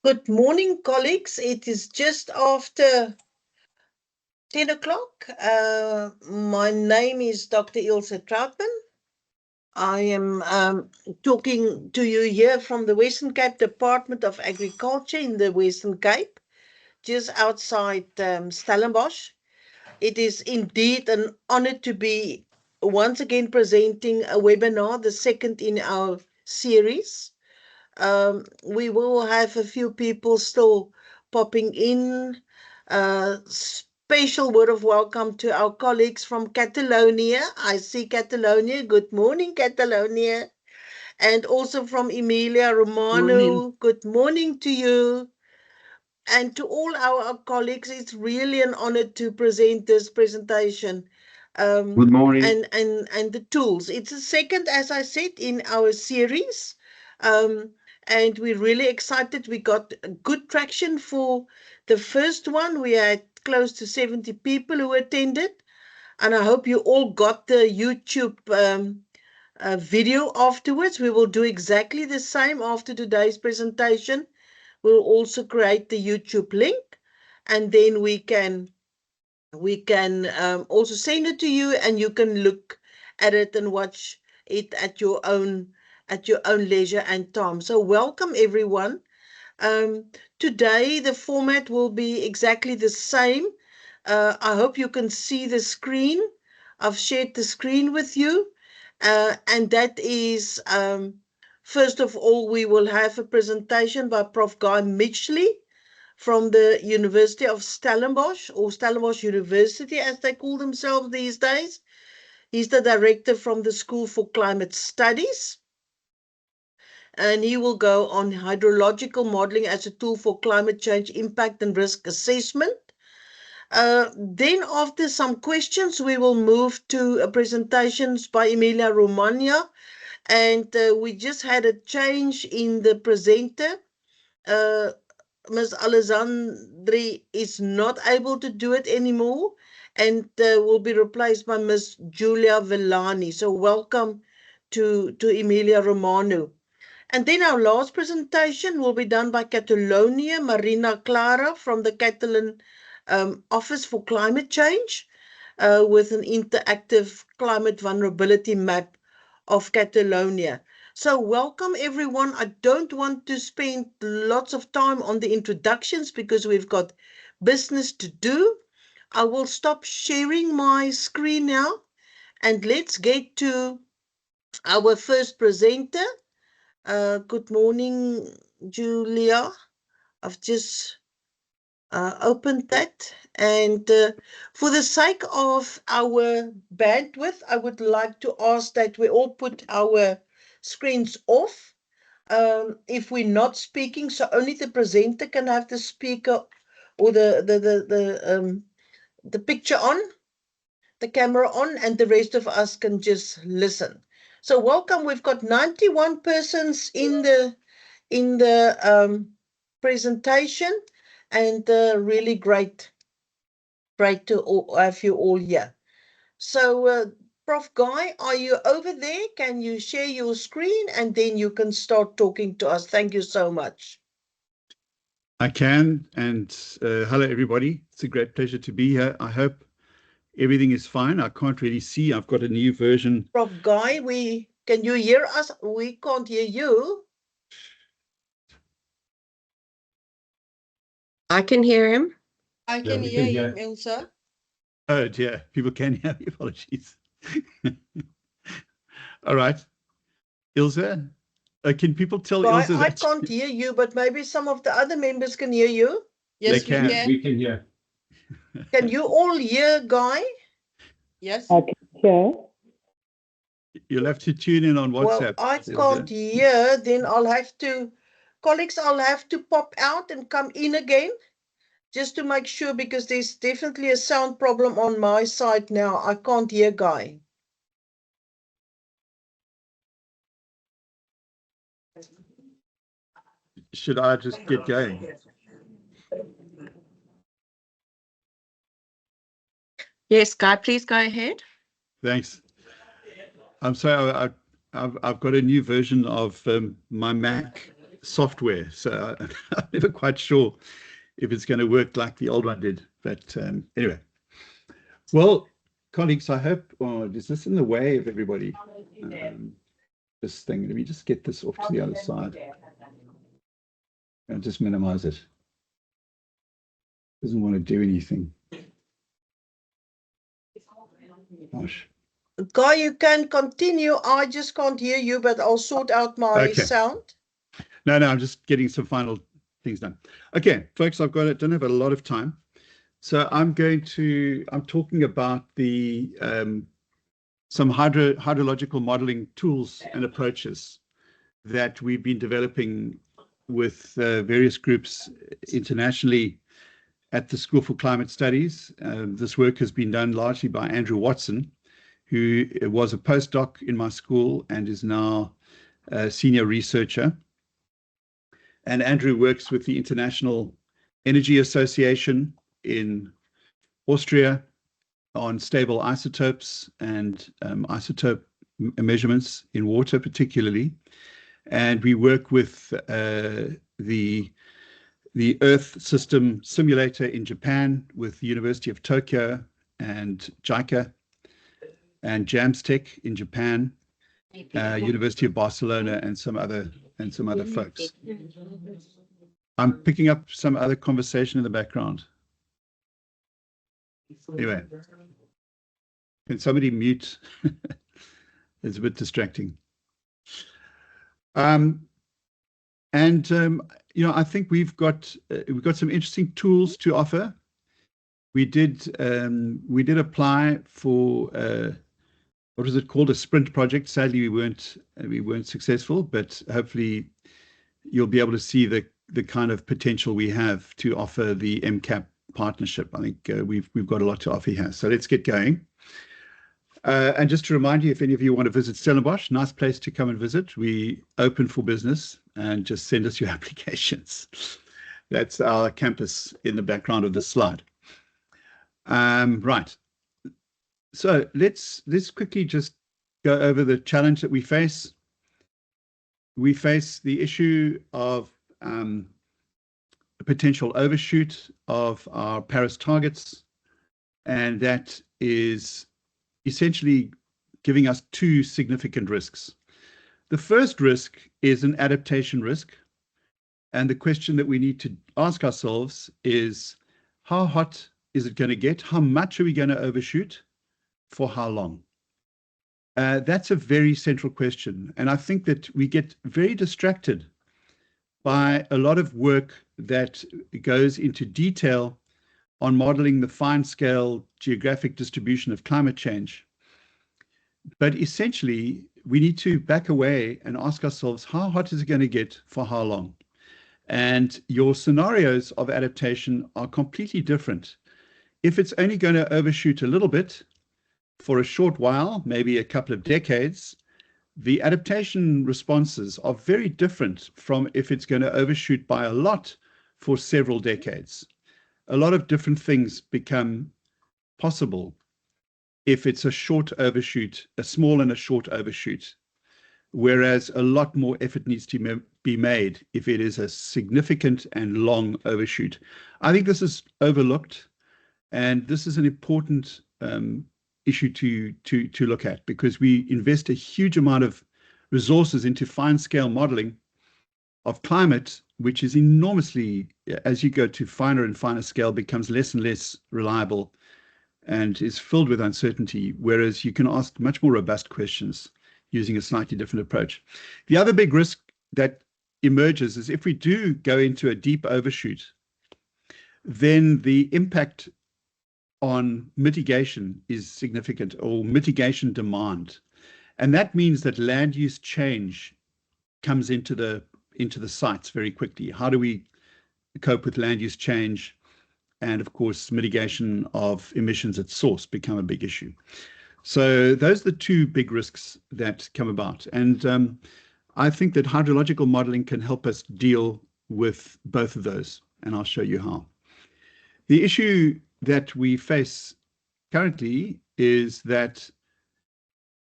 Good morning, colleagues. It is just after 10 o'clock. My name is Dr. Ilse Troutman. I am talking to you here from the Western Cape Department of Agriculture in the Western Cape, just outside Stellenbosch. It is indeed an honor to be once again presenting a webinar, the second in our series. We will have a few people still popping in. Special word of welcome to our colleagues from Catalonia. I see Catalonia. Good morning, Catalonia. And also from Emilia Romano. Good morning to you. And to all our colleagues, it's really an honor to present this presentation. Good morning. And the tools. It's the second, as I said, in our series. And we're really excited. We got good traction for the first one. We had close to 70 people who attended. And I hope you all got the YouTube video afterwards. We will do exactly the same after today's presentation. We'll also create the YouTube link, and then we can also send it to you, and you can look at it and watch it at your own leisure and time. So welcome everyone. Today the format will be exactly the same. I hope you can see the screen. I've shared the screen with you, and that is first of all, we will have a presentation by Prof. Guy Mitchley from the University of Stellenbosch, or Stellenbosch University as they call themselves these days. He's the director from the School for Climate Studies. And he will go on hydrological modeling as a tool for climate change impact and risk assessment. Then after some questions, we will move to presentations by Emilia Romagna. And we just had a change in the presenter. Ms. Alessandri is not able to do it anymore and will be replaced by Ms. Giulia Villani. So welcome to Emilia Romano. And then our last presentation will be done by Catalonia, Marina Clara from the Catalan Office for Climate Change with an interactive climate vulnerability map of Catalonia. So welcome everyone. I don't want to spend lots of time on the introductions because we've got business to do. I will stop sharing my screen now and let's get to our first presenter. Good morning, Julia. I've just opened that, and for the sake of our bandwidth, I would like to ask that we all put our screens off if we're not speaking, so only the presenter can have the speaker or the picture on, the camera on, and the rest of us can just listen. So welcome. We've got 91 persons in the presentation, and really great to have you all here. So Prof. Guy, are you over there? Can you share your screen and then you can start talking to us? Thank you so much. I can, and hello everybody. It's a great pleasure to be here. I hope everything is fine. I can't really see. I've got a new version. Prof. Guy, can you hear us? We can't hear you. I can hear him. I can hear him, Ilse. Oh dear, people can hear me. Apologies. All right, Ilse, can people tell Guy, Ilse that I can't hear you, but maybe some of the other members can hear you. Yes, we can. We can hear. Can you all hear Guy? Yes. I can hear. You'll have to tune in on WhatsApp. Well, I can't hear, then I'll have to, colleagues, I'll have to pop out and come in again just to make sure, because there's definitely a sound problem on my side now. I can't hear Guy. Should I just get going? Yes, Guy, please go ahead. Thanks. I'm sorry, I've got a new version of my Mac software. So I'm never quite sure if it's going to work like the old one did. But anyway, well, colleagues, I hope, is this in the way of everybody? This thing, let me just get this off to the other side. I'll just minimize it. Doesn't want to do anything. Gosh. Guy, you can continue. I just can't hear you, but I'll sort out my sound. No, I'm just getting some final things done. Okay, folks, don't have a lot of time. So I'm talking about the some hydrological modeling tools and approaches that we've been developing with various groups internationally at the School for Climate Studies. This work has been done largely by Andrew Watson, who was a postdoc in my school and is now a senior researcher. And Andrew works with the International Energy Association in Austria on stable isotopes and isotope measurements in water particularly. And we work with the Earth System Simulator in Japan with the University of Tokyo and JICA and JAMSTEC in Japan, University of Barcelona, and some other folks. I'm picking up some other conversation in the background. Anyway, can somebody mute? It's a bit distracting. I think we've got some interesting tools to offer. We did apply for what was it called, a sprint project. Sadly, we weren't successful, but hopefully you'll be able to see the kind of potential we have to offer the MCAP partnership. I think we've got a lot to offer here. So let's get going. And just to remind you, if any of you want to visit Stellenbosch, nice place to come and visit. We open for business, and just send us your applications. That's our campus in the background of this slide. Right. So let's quickly just go over the challenge that we face. We face the issue of a potential overshoot of our Paris targets, and that is essentially giving us two significant risks. The first risk is an adaptation risk, and the question that we need to ask ourselves is, how hot is it going to get? How much are we going to overshoot? For how long? That's a very central question, and I think that we get very distracted by a lot of work that goes into detail on modeling the fine-scale geographic distribution of climate change. But essentially, we need to back away and ask ourselves, how hot is it going to get for how long? And your scenarios of adaptation are completely different. If it's only going to overshoot a little bit for a short while, maybe a couple of decades, the adaptation responses are very different from if it's going to overshoot by a lot for several decades. A lot of different things become possible if it's a short overshoot, a small and a short overshoot, whereas a lot more effort needs to be made if it is a significant and long overshoot. I think this is overlooked, and this is an important issue to look at, because we invest a huge amount of resources into fine-scale modeling of climate, which is enormously, as you go to finer and finer scale, becomes less and less reliable and is filled with uncertainty, whereas you can ask much more robust questions using a slightly different approach. The other big risk that emerges is if we do go into a deep overshoot, then the impact on mitigation is significant, or mitigation demand. And that means that land use change comes into the sights very quickly. How do we cope with land use change? And of course, mitigation of emissions at source become a big issue. So those are the two big risks that come about. And I think that hydrological modeling can help us deal with both of those, and I'll show you how. The issue that we face currently is that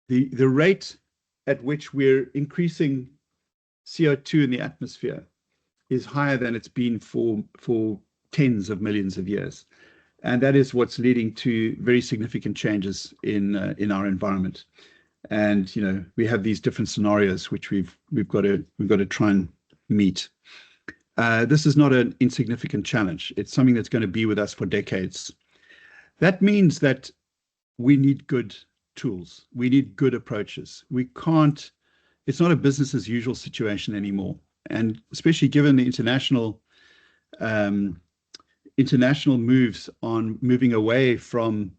the rate at which we're increasing CO2 in the atmosphere is higher than it's been for tens of millions of years. And that is what's leading to very significant changes in our environment. And we have these different scenarios which we've got to try and meet. This is not an insignificant challenge. It's something that's going to be with us for decades. That means that we need good tools. We need good approaches. It's not a business as usual situation anymore. And especially given the international moves on moving away from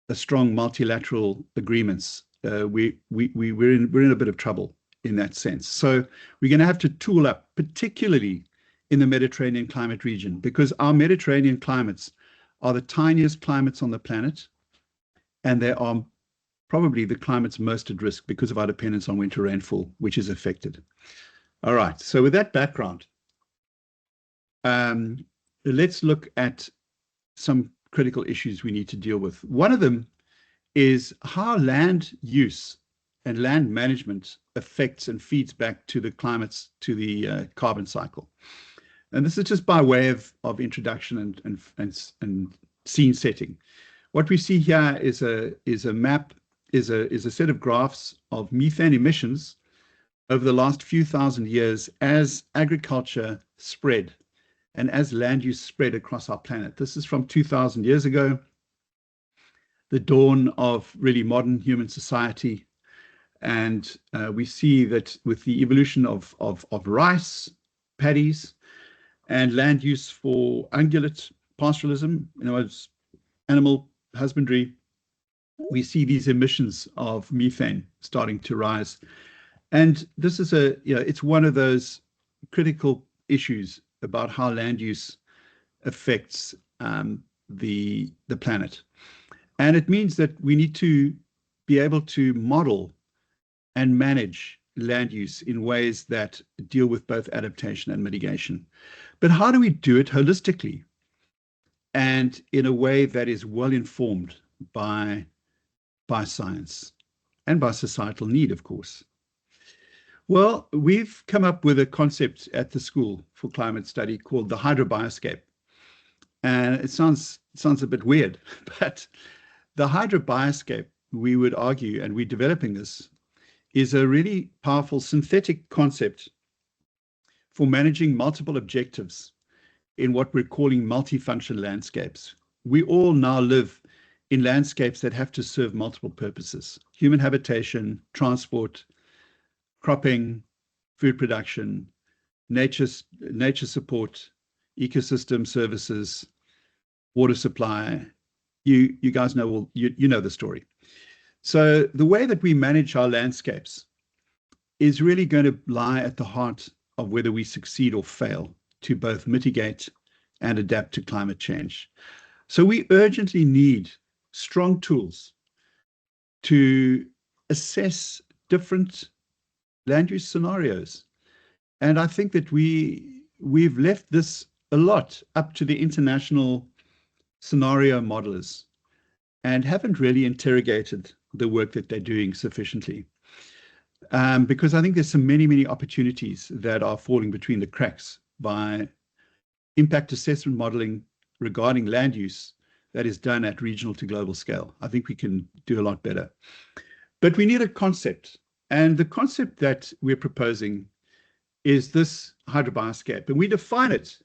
a strong multilateral agreements, we're in a bit of trouble in that sense. So we're going to have to tool up, particularly in the Mediterranean climate region, because our Mediterranean climates are the tiniest climates on the planet, and they are probably the climates most at risk because of our dependence on winter rainfall, which is affected. All right, so with that background, let's look at some critical issues we need to deal with. One of them is how land use and land management affects and feeds back to the climates, to the carbon cycle. And this is just by way of introduction and scene setting. What we see here is a map, is a set of graphs of methane emissions over the last few thousand years as agriculture spread and as land use spread across our planet. This is from 2,000 years ago, the dawn of really modern human society. And we see that with the evolution of rice, paddies, and land use for ungulate pastoralism, as animal husbandry, we see these emissions of methane starting to rise. And this is it's one of those critical issues about how land use affects the planet. And it means that we need to be able to model and manage land use in ways that deal with both adaptation and mitigation. But how do we do it holistically and in a way that is well informed by science and by societal need, of course? Well, we've come up with a concept at the School for Climate Study called the hydrobioscape. And it sounds a bit weird, but the hydrobioscape, we would argue, and we're developing this, is a really powerful synthetic concept for managing multiple objectives in what we're calling multifunction landscapes. We all now live in landscapes that have to serve multiple purposes: human habitation, transport, cropping, food production, nature support, ecosystem services, water supply. You guys know, well, you know the story. So the way that we manage our landscapes is really going to lie at the heart of whether we succeed or fail to both mitigate and adapt to climate change. So we urgently need strong tools to assess different land use scenarios. And I think that we've left this a lot up to the international scenario modelers and haven't really interrogated the work that they're doing sufficiently. Because I think there's some many opportunities that are falling between the cracks by impact assessment modeling regarding land use that is done at regional to global scale. I think we can do a lot better. But we need a concept. And the concept that we're proposing is this hydrobioscape. And we define it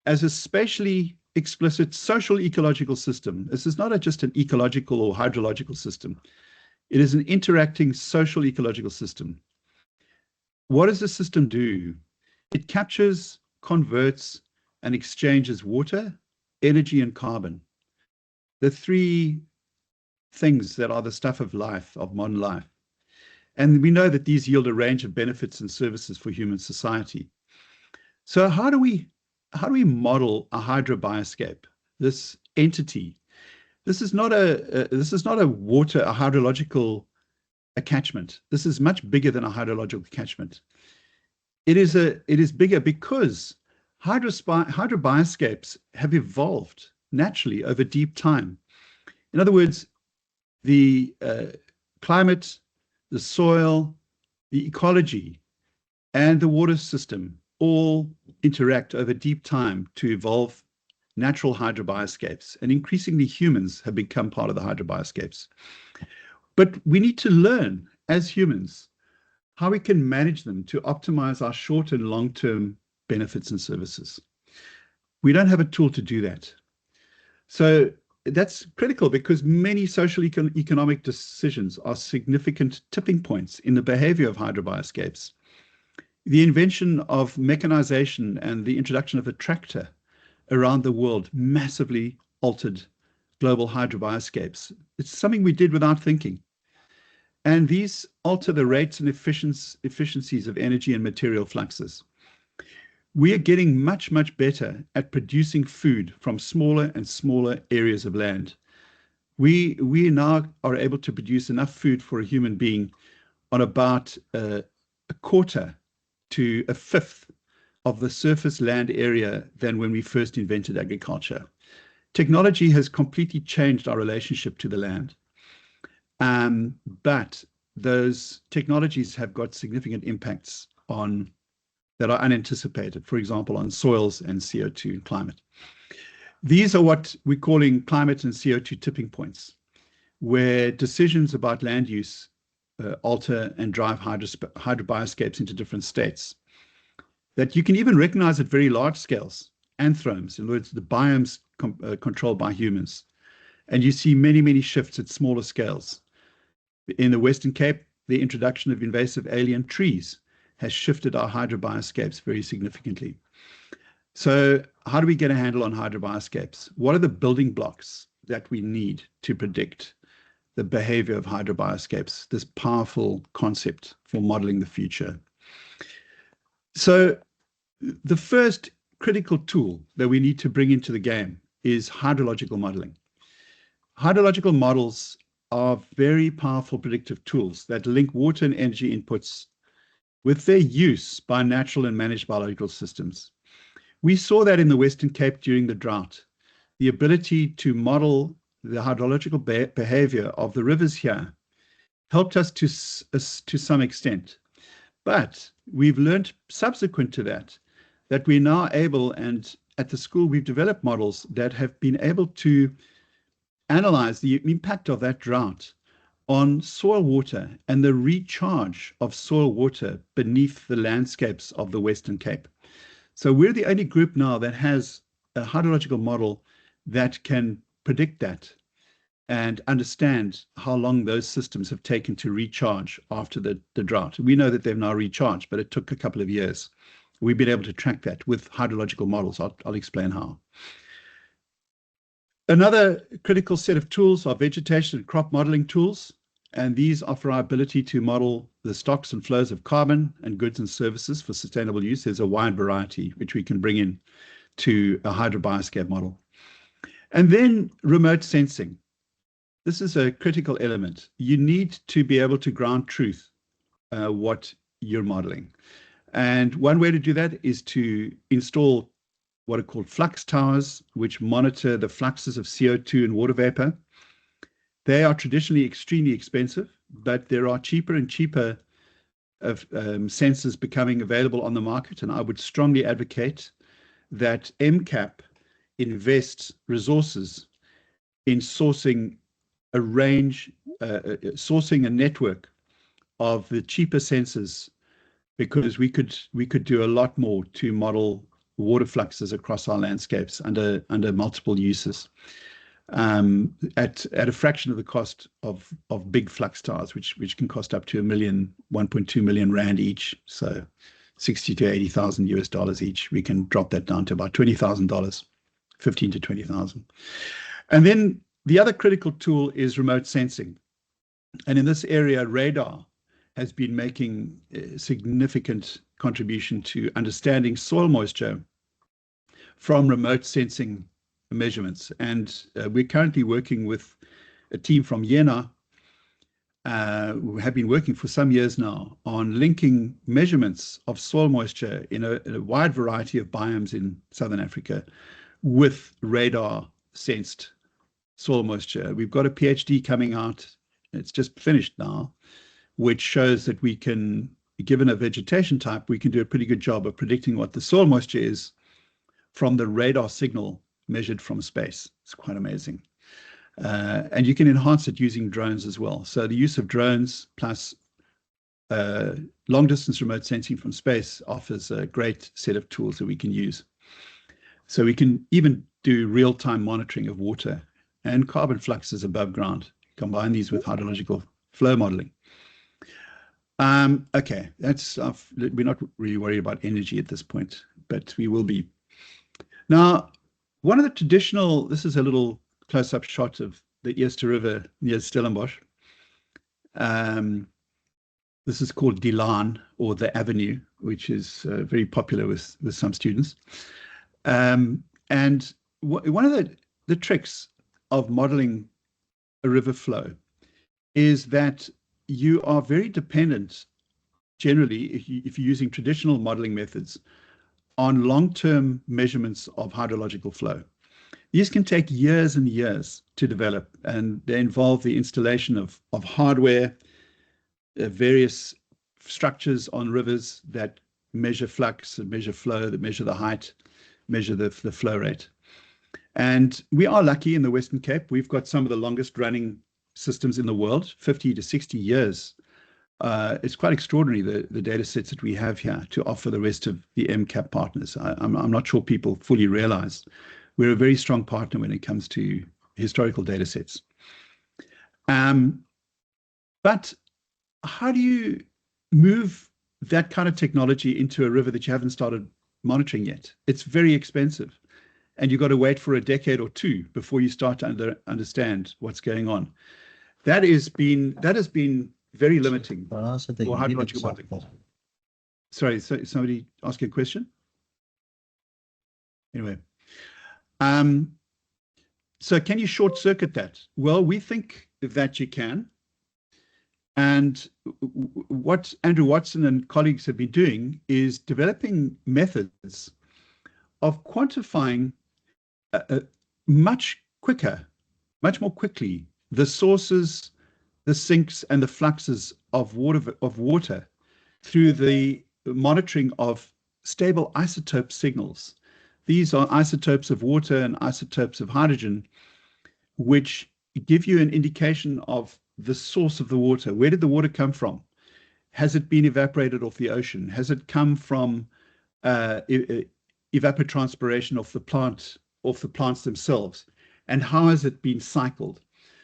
as a spatially explicit social ecological system. This is not just an ecological or hydrological system. It is an interacting social ecological system. What does the system do? It captures, converts, and exchanges water, energy, and carbon. The three things that are the stuff of life, of modern life. And we know that these yield a range of benefits and services for human society. So how do we model a hydrobioscape, this entity? This is not a hydrological catchment. This is much bigger than a hydrological catchment. It is bigger because hydrobioscapes have evolved naturally over deep time. In other words, the climate, the soil, the ecology, and the water system all interact over deep time to evolve natural hydrobioscapes, and increasingly humans have become part of the hydrobioscapes. But we need to learn as humans how we can manage them to optimize our short and long-term benefits and services. We don't have a tool to do that. So that's critical because many social economic decisions are significant tipping points in the behavior of hydrobioscapes. The invention of mechanization and the introduction of a tractor around the world massively altered global hydrobioscapes. It's something we did without thinking. And these alter the rates and efficiencies of energy and material fluxes. We are getting much, much better at producing food from smaller and smaller areas of land. We now are able to produce enough food for a human being on about a quarter to a fifth of the surface land area than when we first invented agriculture. Technology has completely changed our relationship to the land. But those technologies have got significant impacts that are unanticipated, for example, on soils and CO2 and climate. These are what we're calling climate and CO2 tipping points, where decisions about land use alter and drive hydrobioscapes into different states that you can even recognize at very large scales, anthromes, in other words, the biomes controlled by humans. And you see many, many shifts at smaller scales. In the Western Cape, the introduction of invasive alien trees has shifted our hydrobioscapes very significantly. So how do we get a handle on hydrobioscapes? What are the building blocks that we need to predict the behavior of hydrobioscapes, this powerful concept for modeling the future? So the first critical tool that we need to bring into the game is hydrological modeling. Hydrological models are very powerful predictive tools that link water and energy inputs with their use by natural and managed biological systems. We saw that in the Western Cape during the drought. The ability to model the hydrological behavior of the rivers here helped us to some extent. But we've learned subsequent to that we're now able, and at the school we've developed models that have been able to analyze the impact of that drought on soil water and the recharge of soil water beneath the landscapes of the Western Cape. So we're the only group now that has a hydrological model that can predict that and understand how long those systems have taken to recharge after the drought. We know that they've now recharged, but it took a couple of years. We've been able to track that with hydrological models. I'll explain how. Another critical set of tools are vegetation and crop modeling tools, and these offer our ability to model the stocks and flows of carbon and goods and services for sustainable use. There's a wide variety which we can bring in to a hydrobioscape model. And then remote sensing. This is a critical element. You need to be able to ground truth what you're modeling. And one way to do that is to install what are called flux towers, which monitor the fluxes of CO2 and water vapor. They are traditionally extremely expensive, but there are cheaper and cheaper sensors becoming available on the market. And I would strongly advocate that MCAP invests resources in sourcing a range, sourcing a network of the cheaper sensors, because we could do a lot more to model water fluxes across our landscapes under multiple uses at a fraction of the cost of big flux towers, which can cost up to 1.2 million rand each, so 60 to 80,000 US dollars each. We can drop that down to about $20,000, 15 to 20,000. And then the other critical tool is remote sensing, and in this area, radar has been making a significant contribution to understanding soil moisture from remote sensing measurements. And we're currently working with a team from Jena who have been working for some years now on linking measurements of soil moisture in a wide variety of biomes in Southern Africa with radar sensed soil moisture. We've got a PhD coming out, it's just finished now, which shows that we can given a vegetation type, we can do a pretty good job of predicting what the soil moisture is from the radar signal measured from space. It's quite amazing. And you can enhance it using drones as well. So the use of drones plus long distance remote sensing from space offers a great set of tools that we can use. So we can even do real-time monitoring of water and carbon fluxes above ground. Combine these with hydrological flow modeling. Okay, we're not really worried about energy at this point, but we will be. Now, one of the traditional, this is a little close-up shot of the Eerste River near Stellenbosch. This is called Die Laan, or the Avenue, which is very popular with some students. And one of the tricks of modeling a river flow is that you are very dependent, generally, if you're using traditional modeling methods, on long-term measurements of hydrological flow. These can take years and years to develop, and they involve the installation of hardware, various structures on rivers that measure flux and measure flow, that measure the height, measure the flow rate. And we are lucky in the Western Cape. We've got some of the longest running systems in the world, 50 to 60 years. It's quite extraordinary, the data sets that we have here to offer the rest of the MCAP partners. I'm not sure people fully realize we're a very strong partner when it comes to historical data sets. But how do you move that kind of technology into a river that you haven't started monitoring yet? It's very expensive, and you've got to wait for a decade or two before you start to understand what's going on. That has been very limiting for hydrological modeling. Sorry, so somebody ask a question? Anyway, so can you short circuit that? Well, we think that you can. And what Andrew Watson and colleagues have been doing is developing methods of quantifying much more quickly, the sources, the sinks, and the fluxes of water through the monitoring of stable isotope signals. These are isotopes of water and isotopes of hydrogen, which give you an indication of the source of the water. Where did the water come from? Has it been evaporated off the ocean? Has it come from evapotranspiration off the plants themselves? And how has it been cycled?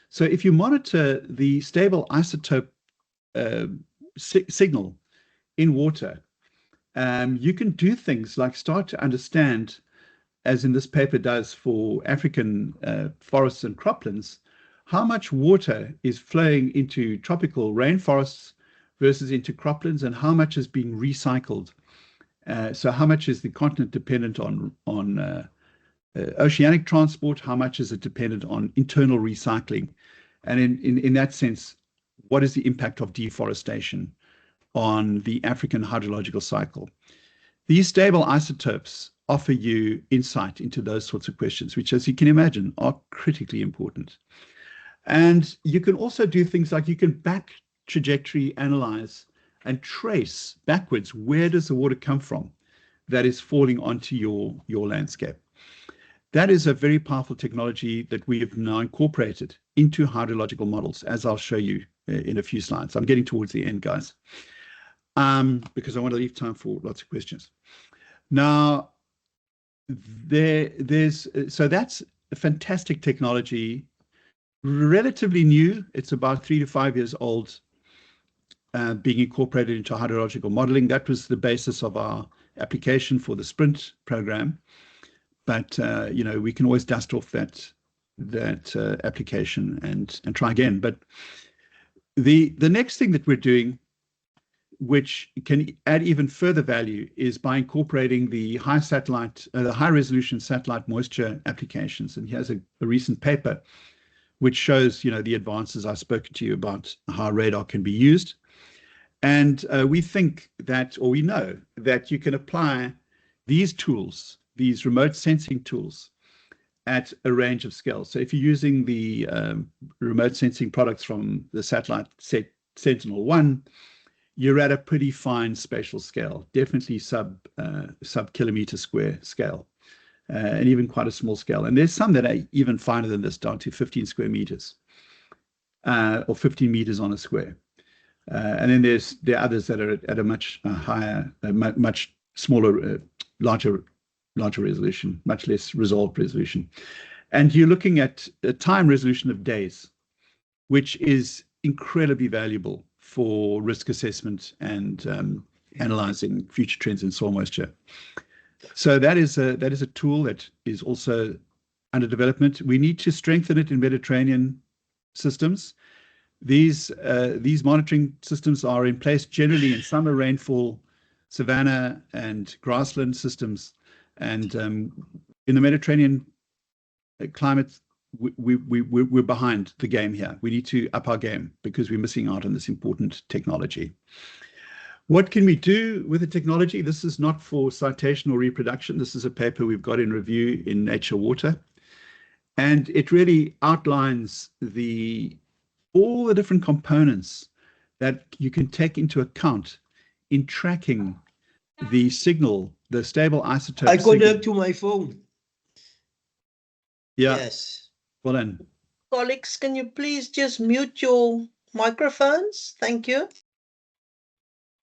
So if you monitor the stable isotope signal in water, you can do things like start to understand, as in this paper does for African forests and croplands, how much water is flowing into tropical rainforests versus into croplands, and how much has been recycled. So how much is the continent dependent on oceanic transport? How much is it dependent on internal recycling? And in that sense, what is the impact of deforestation on the African hydrological cycle? These stable isotopes offer you insight into those sorts of questions, which, as you can imagine, are critically important. And you can also do things like you can back trajectory analyze and trace backwards, where does the water come from that is falling onto your landscape. That is a very powerful technology that we have now incorporated into hydrological models, as I'll show you in a few slides. I'm getting towards the end, guys, because I want to leave time for lots of questions. Now, so that's a fantastic technology, relatively new. It's about 3 to 5 years old, being incorporated into hydrological modeling. That was the basis of our application for the Sprint program. But we can always dust off that application and try again. But the next thing that we're doing, which can add even further value, is by incorporating the high resolution satellite moisture applications. And here's a recent paper which shows the advances I spoke to you about, how radar can be used. And we think that, or we know that you can apply these tools, these remote sensing tools, at a range of scales. So if you're using the remote sensing products from the satellite Sentinel-1, you're at a pretty fine spatial scale, definitely sub kilometer square scale, and even quite a small scale. And there's some that are even finer than this, down to 15 square meters, or 15 meters on a square. And then there are others that are at a much higher, much smaller, larger resolution, much less resolved resolution. And you're looking at a time resolution of days, which is incredibly valuable for risk assessment and analyzing future trends in soil moisture. So that is a tool that is also under development. We need to strengthen it in Mediterranean systems. These monitoring systems are in place generally in summer rainfall, savanna and grassland systems, and in the Mediterranean climate, we're behind the game here. We need to up our game because we're missing out on this important technology. What can we do with the technology? This is not for citation or reproduction. This is a paper we've got in review in Nature Water, and it really outlines all the different components that you can take into account in tracking the signal, the stable isotope. I connect to my phone. Yeah. Yes. Well then. Colleagues, can you please just mute your microphones? Thank you.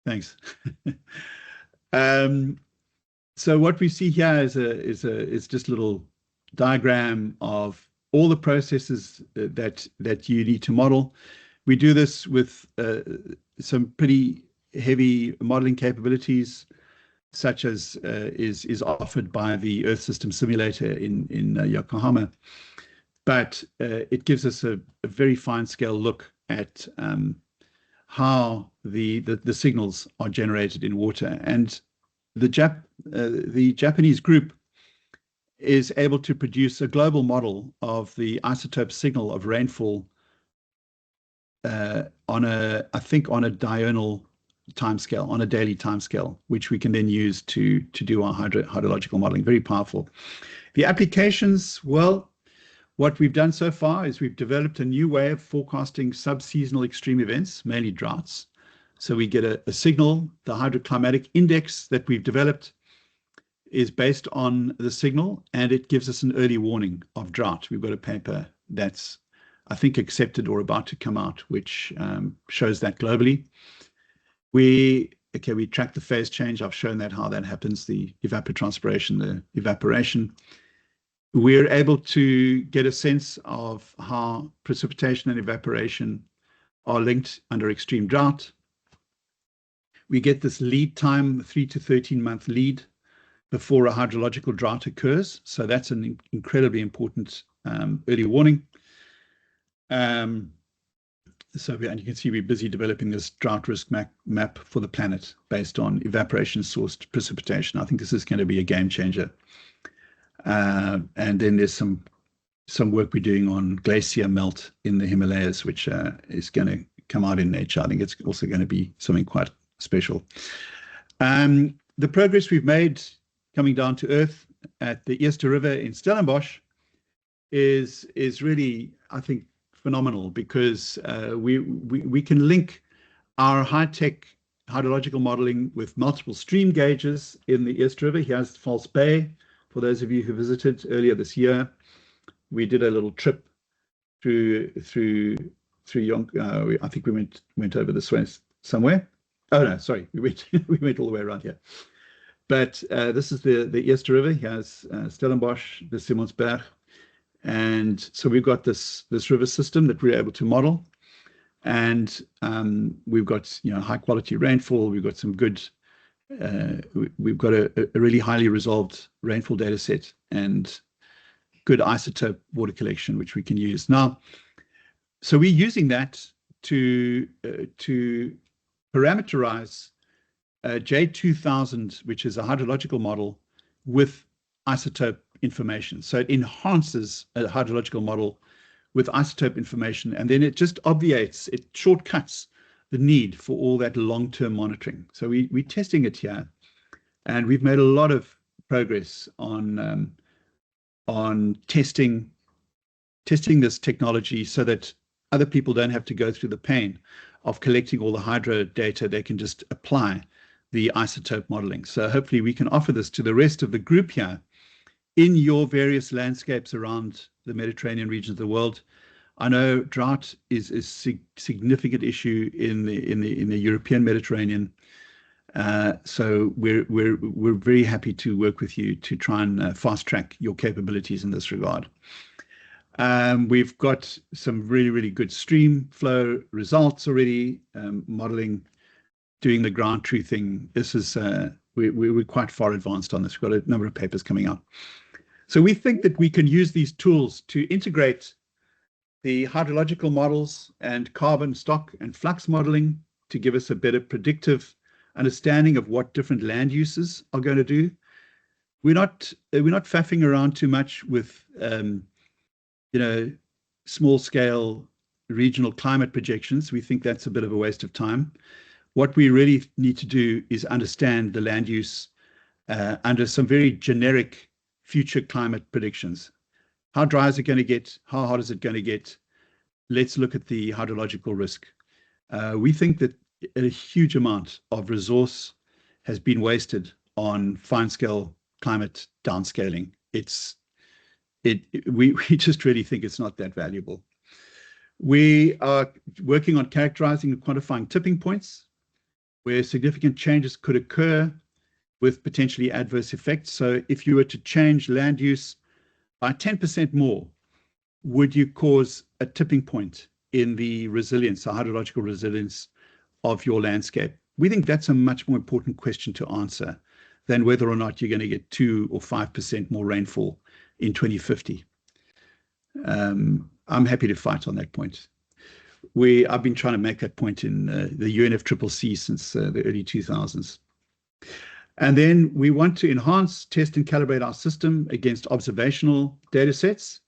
Thanks. So what we see here is just a little diagram of all the processes that you need to model. We do this with some pretty heavy modeling capabilities, such as is offered by the Earth System Simulator in Yokohama. But it gives us a very fine scale look at how the signals are generated in water. And the Japanese group is able to produce a global model of the isotope signal of rainfall I think on a diurnal timescale, on a daily timescale, which we can then use to do our hydrological modeling. Very powerful. The applications, well, what we've done so far is we've developed a new way of forecasting sub-seasonal extreme events, mainly droughts. So we get a signal. The hydroclimatic index that we've developed is based on the signal, and it gives us an early warning of drought. We've got a paper that's, I think, accepted or about to come out, which shows that globally. We track the phase change. I've shown that, how that happens, the evapotranspiration, the evaporation. We're able to get a sense of how precipitation and evaporation are linked under extreme drought. We get this lead time, 3 to 13 month lead before a hydrological drought occurs. So that's an incredibly important early warning. And you can see we're busy developing this drought risk map for the planet based on evaporation sourced precipitation. I think this is going to be a game changer. And then there's some work we're doing on glacier melt in the Himalayas, which is going to come out in Nature. I think it's also going to be something quite special. The progress we've made coming down to earth at the Eerste River in Stellenbosch is really, I think, phenomenal, because we can link our high-tech hydrological modeling with multiple stream gauges in the Eerste River. Here's False Bay. For those of you who visited earlier this year, we did a little trip through I think we went over this way somewhere. Oh no, sorry, we went all the way around here. But this is the Eerste River. Here's Stellenbosch, the Simonsberg. And so we've got this river system that we're able to model, and we've got high quality rainfall. We've got some good. We've got a really highly resolved rainfall data set and good isotope water collection, which we can use now. So we're using that to parameterize J2000, which is a hydrological model with isotope information. So it enhances a hydrological model with isotope information, and then it just obviates, it shortcuts the need for all that long-term monitoring. So we're testing it here, and we've made a lot of progress on testing this technology so that other people don't have to go through the pain of collecting all the hydro data, they can just apply the isotope modeling. So hopefully we can offer this to the rest of the group here in your various landscapes around the Mediterranean region of the world. I know drought is a significant issue in the European Mediterranean. So we're very happy to work with you to try and fast track your capabilities in this regard. We've got some really good stream flow results already, modeling, doing the ground truthing. This is we're quite far advanced on this. We've got a number of papers coming out. So we think that we can use these tools to integrate the hydrological models and carbon stock and flux modeling to give us a better predictive understanding of what different land uses are going to do. We're not faffing around too much with small scale regional climate projections. We think that's a bit of a waste of time. What we really need to do is understand the land use under some very generic future climate predictions. How dry is it going to get? How hot is it going to get? Let's look at the hydrological risk. We think that a huge amount of resource has been wasted on fine-scale climate downscaling. We just really think it's not that valuable. We are working on characterizing and quantifying tipping points where significant changes could occur with potentially adverse effects. So if you were to change land use by 10% more, would you cause a tipping point in the resilience, the hydrological resilience of your landscape? We think that's a much more important question to answer than whether or not you're going to get 2 or 5% more rainfall in 2050. I'm happy to fight on that point. I've been trying to make that point in the UNFCCC since the early 2000s. And then we want to enhance, test, and calibrate our system against observational data sets.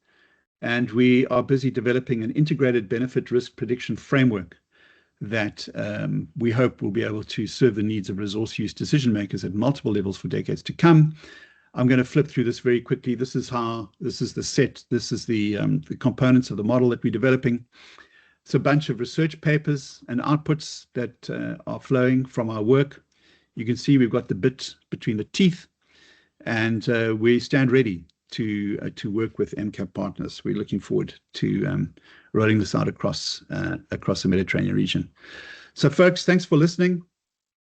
And we are busy developing an integrated benefit risk prediction framework that we hope will be able to serve the needs of resource use decision makers at multiple levels for decades to come. I'm going to flip through this very quickly. This is the set. This is the components of the model that we're developing. It's a bunch of research papers and outputs that are flowing from our work. You can see we've got the bit between the teeth, and we stand ready to work with MCAP partners. We're looking forward to rolling this out across the Mediterranean region. So, folks, thanks for listening.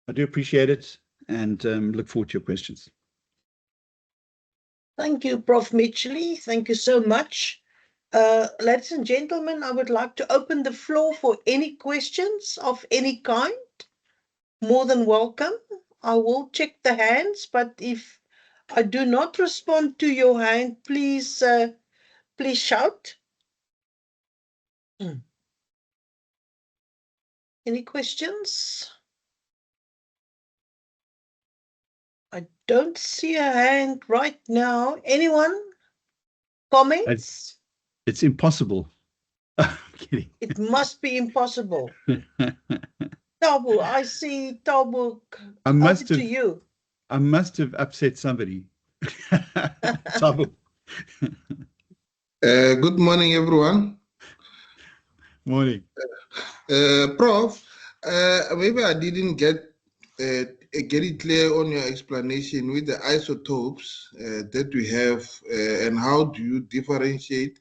I do appreciate it, and look forward to your questions. Thank you, Prof. Mitchell. Thank you so much. Ladies and gentlemen, I would like to open the floor for any questions of any kind. More than welcome. I will check the hands, but if I do not respond to your hand, please shout. Any questions? I don't see a hand right now. Anyone? Comments? It's impossible. I'm kidding. It must be impossible. Tabu, I see Tabu. I must to you. I must have upset somebody. Tabu. Good morning, everyone. Morning. Prof, maybe I didn't get it clear on your explanation with the isotopes that we have, and how do you differentiate,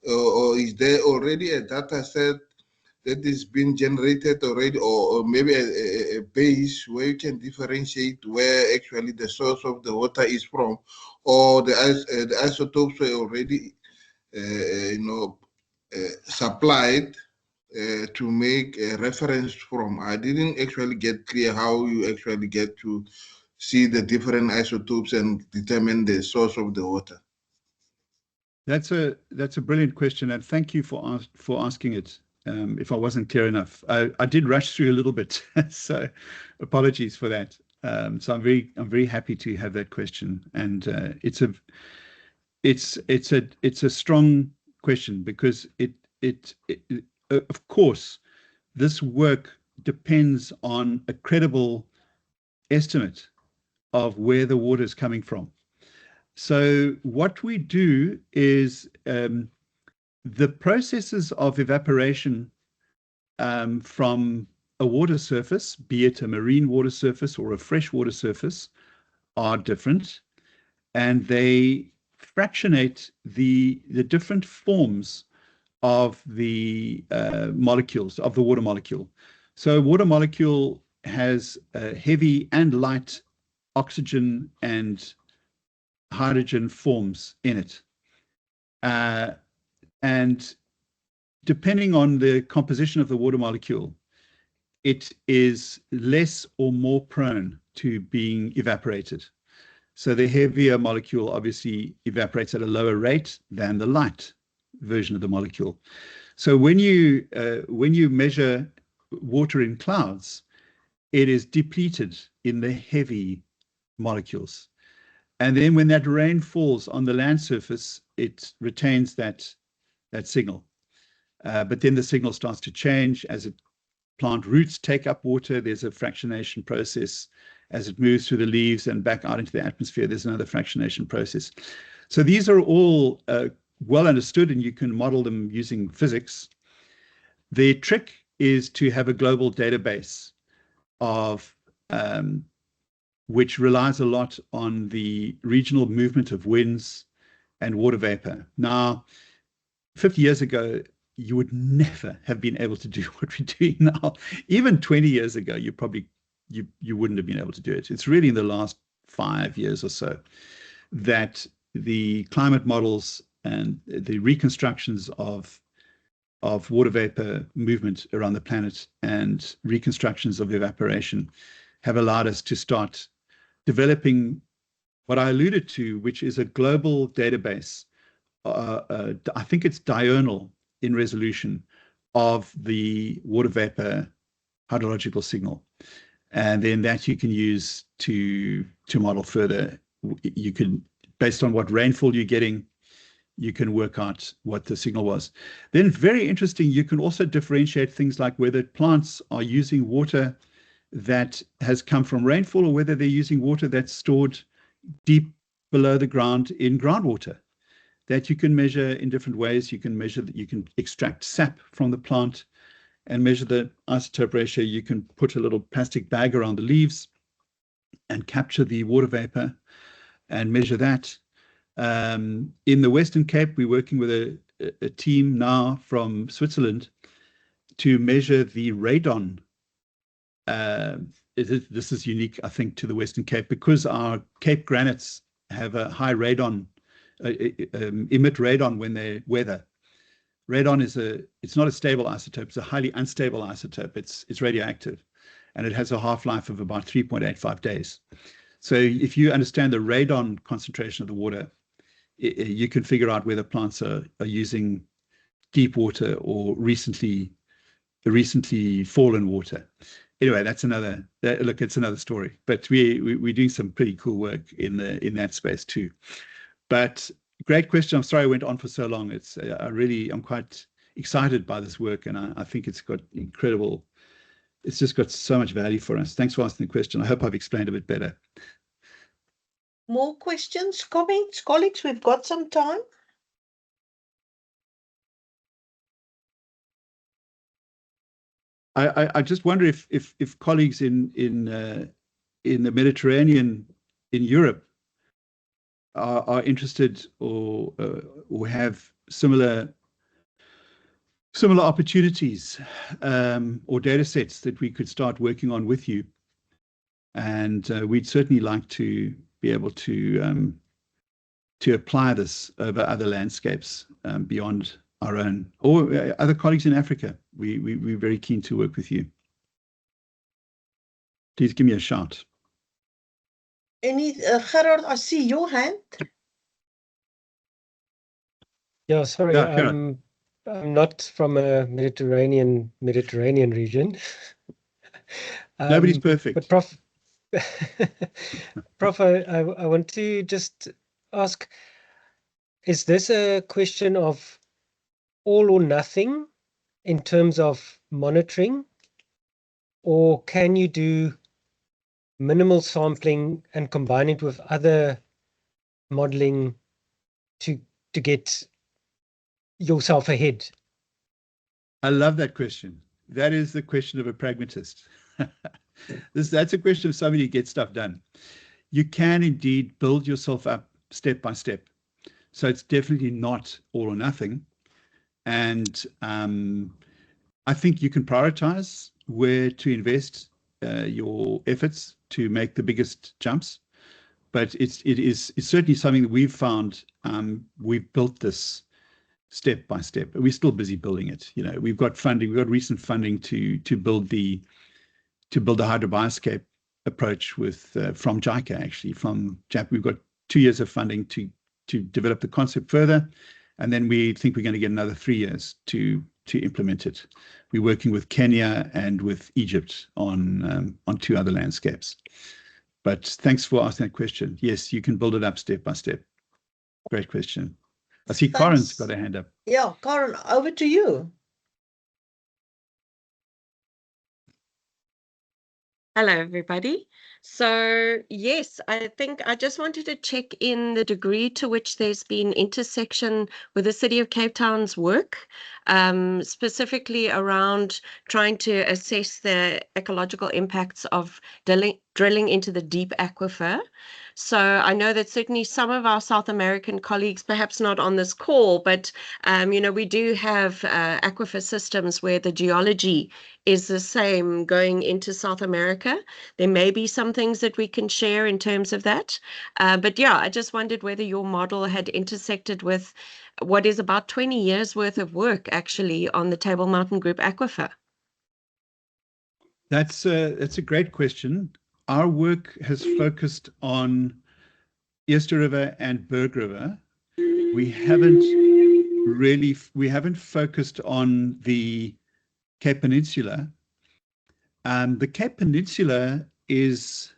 or is there already a data set that is being generated already, or maybe a base where you can differentiate where actually the source of the water is from, or the isotopes were already supplied to make a reference from? I didn't actually get clear how you actually get to see the different isotopes and determine the source of the water. That's a brilliant question, and thank you for asking it. If I wasn't clear enough, I did rush through a little bit, so apologies for that. So I'm very happy to have that question, and it's a strong question, because it of course, this work depends on a credible estimate of where the water is coming from. So what we do is the processes of evaporation from a water surface, be it a marine water surface or a freshwater surface, are different, and they fractionate the different forms of the molecules, of the water molecule. So water molecule has heavy and light oxygen and hydrogen forms in it. And depending on the composition of the water molecule, it is less or more prone to being evaporated. So the heavier molecule obviously evaporates at a lower rate than the light version of the molecule. So when you measure water in clouds, it is depleted in the heavy molecules. And then when that rain falls on the land surface, it retains that signal. But then the signal starts to change as plant roots take up water. There's a fractionation process. As it moves through the leaves and back out into the atmosphere, there's another fractionation process. So these are all well understood, and you can model them using physics. The trick is to have a global database of which relies a lot on the regional movement of winds and water vapor. Now, 50 years ago, you would never have been able to do what we're doing now. Even 20 years ago, you wouldn't have been able to do it. It's really in the last 5 years or so that the climate models and the reconstructions of water vapor movement around the planet and reconstructions of evaporation have allowed us to start developing what I alluded to, which is a global database. I think it's diurnal in resolution of the water vapor hydrological signal. And then that you can use to model further. You can, based on what rainfall you're getting, you can work out what the signal was. Then very interesting, you can also differentiate things like whether plants are using water that has come from rainfall or whether they're using water that's stored deep below the ground in groundwater. That you can measure in different ways. You can measure that you can extract sap from the plant and measure the isotope ratio. You can put a little plastic bag around the leaves and capture the water vapor and measure that. In the Western Cape, we're working with a team now from Switzerland to measure the radon. This is unique, I think, to the Western Cape because our Cape granites have a high radon, emit radon when they weather. Radon it's not a stable isotope, it's a highly unstable isotope. It's radioactive, and it has a half-life of about 3.85 days. So if you understand the radon concentration of the water, you can figure out whether plants are using deep water or recently fallen water. Anyway, it's another story. But we're doing some pretty cool work in that space too. But great question. I'm sorry I went on for so long. I'm quite excited by this work, and I think it's just got so much value for us. Thanks for asking the question. I hope I've explained a bit better. More questions, comments, colleagues? We've got some time. I just wonder if colleagues in the Mediterranean, in Europe, are interested or have similar opportunities or data sets that we could start working on with you. And we'd certainly like to be able to apply this over other landscapes beyond our own, or other colleagues in Africa. We're very keen to work with you. Please give me a shout. Gerard, I see your hand. Yeah, sorry, Yeah, Gerard. I'm not from a Mediterranean region. Nobody's perfect. But Prof, Prof, I want to just ask, is this a question of all or nothing in terms of monitoring, or can you do minimal sampling and combine it with other modeling to get yourself ahead? I love that question. that is the question of a pragmatist. That's a question of somebody who gets stuff done. You can indeed build yourself up step by step. So it's definitely not all or nothing. And I think you can prioritize where to invest your efforts to make the biggest jumps. But it's certainly something that we've found. We've built this step by step. We're still busy building it. You know, we've got funding. We've got recent funding to build the hydrobioscape approach with from JICA, actually from JAP. We've got 2 years of funding to develop the concept further, and then we think we're going to get another 3 years to implement it. We're working with Kenya and with Egypt on 2 other landscapes. But thanks for asking that question. Yes, you can build it up step by step. Great question. I see Karen's got a hand up. Yeah, Karen, over to you. Hello, everybody. So, yes, I think I just wanted to check in the degree to which there's been intersection with the City of Cape Town's work, specifically around trying to assess the ecological impacts of drilling into the deep aquifer. So I know that certainly some of our South American colleagues, perhaps not on this call, but we do have aquifer systems where the geology is the same going into South America. There may be some things that we can share in terms of that. But yeah, I just wondered whether your model had intersected with what is about 20 years worth of work actually on the Table Mountain Group aquifer. That's a great question. Our work has focused on Eerste River and Berg River. We haven't focused on the Cape Peninsula. The Cape Peninsula is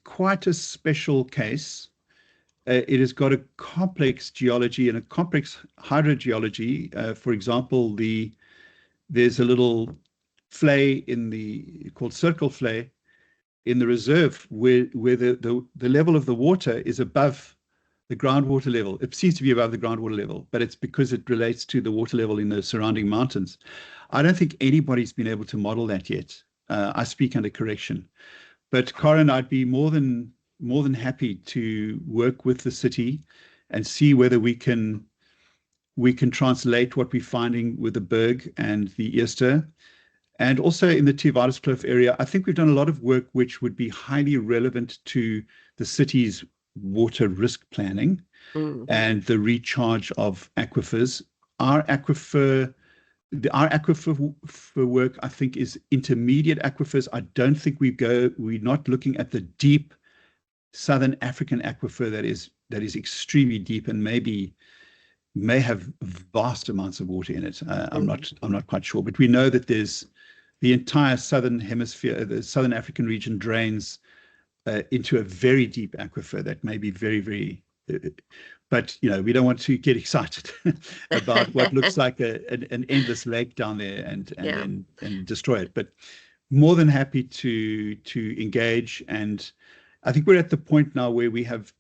quite a special case. It has got a complex geology and a complex hydrogeology. For example, there's a little flay called Circle Flay in the reserve where the level of the water is above the groundwater level. It seems to be above the groundwater level, but it's because it relates to the water level in the surrounding mountains. I don't think anybody's been able to model that yet. I speak under correction. But Karen, I'd be more than happy to work with the city and see whether we can translate what we're finding with the Berg and the Eerste. And also in the Theewaterskloof area, I think we've done a lot of work which would be highly relevant to the city's water risk planning and the recharge of aquifers. Our aquifer work, I think, is intermediate aquifers. I don't think we're not looking at the deep Southern African aquifer that is extremely deep and may have vast amounts of water in it. I'm not quite sure, but we know that there's the entire southern hemisphere, the Southern African region drains into a very deep aquifer that may be very, very, but we don't want to get excited about what looks like an endless lake down there and destroy it. But more than happy to engage, and I think we're at the point now where we have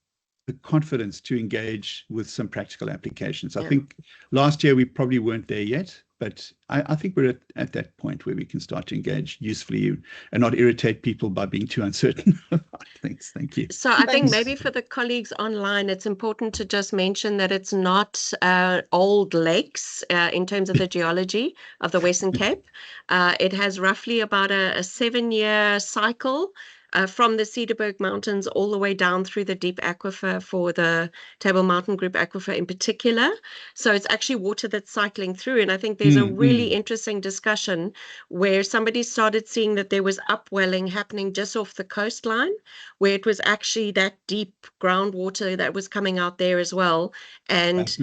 the confidence to engage with some practical applications. I think last year we probably weren't there yet, but I think we're at that point where we can start to engage usefully and not irritate people by being too uncertain about things. Thank you. So I think maybe for the colleagues online, it's important to just mention that it's not old lakes in terms of the geology of the Western Cape. It has roughly about a 7-year cycle from the Cederberg Mountains all the way down through the deep aquifer for the Table Mountain Group aquifer in particular. So it's actually water that's cycling through. And I think there's a really interesting discussion where somebody started seeing that there was upwelling happening just off the coastline, where it was actually that deep groundwater that was coming out there as well, and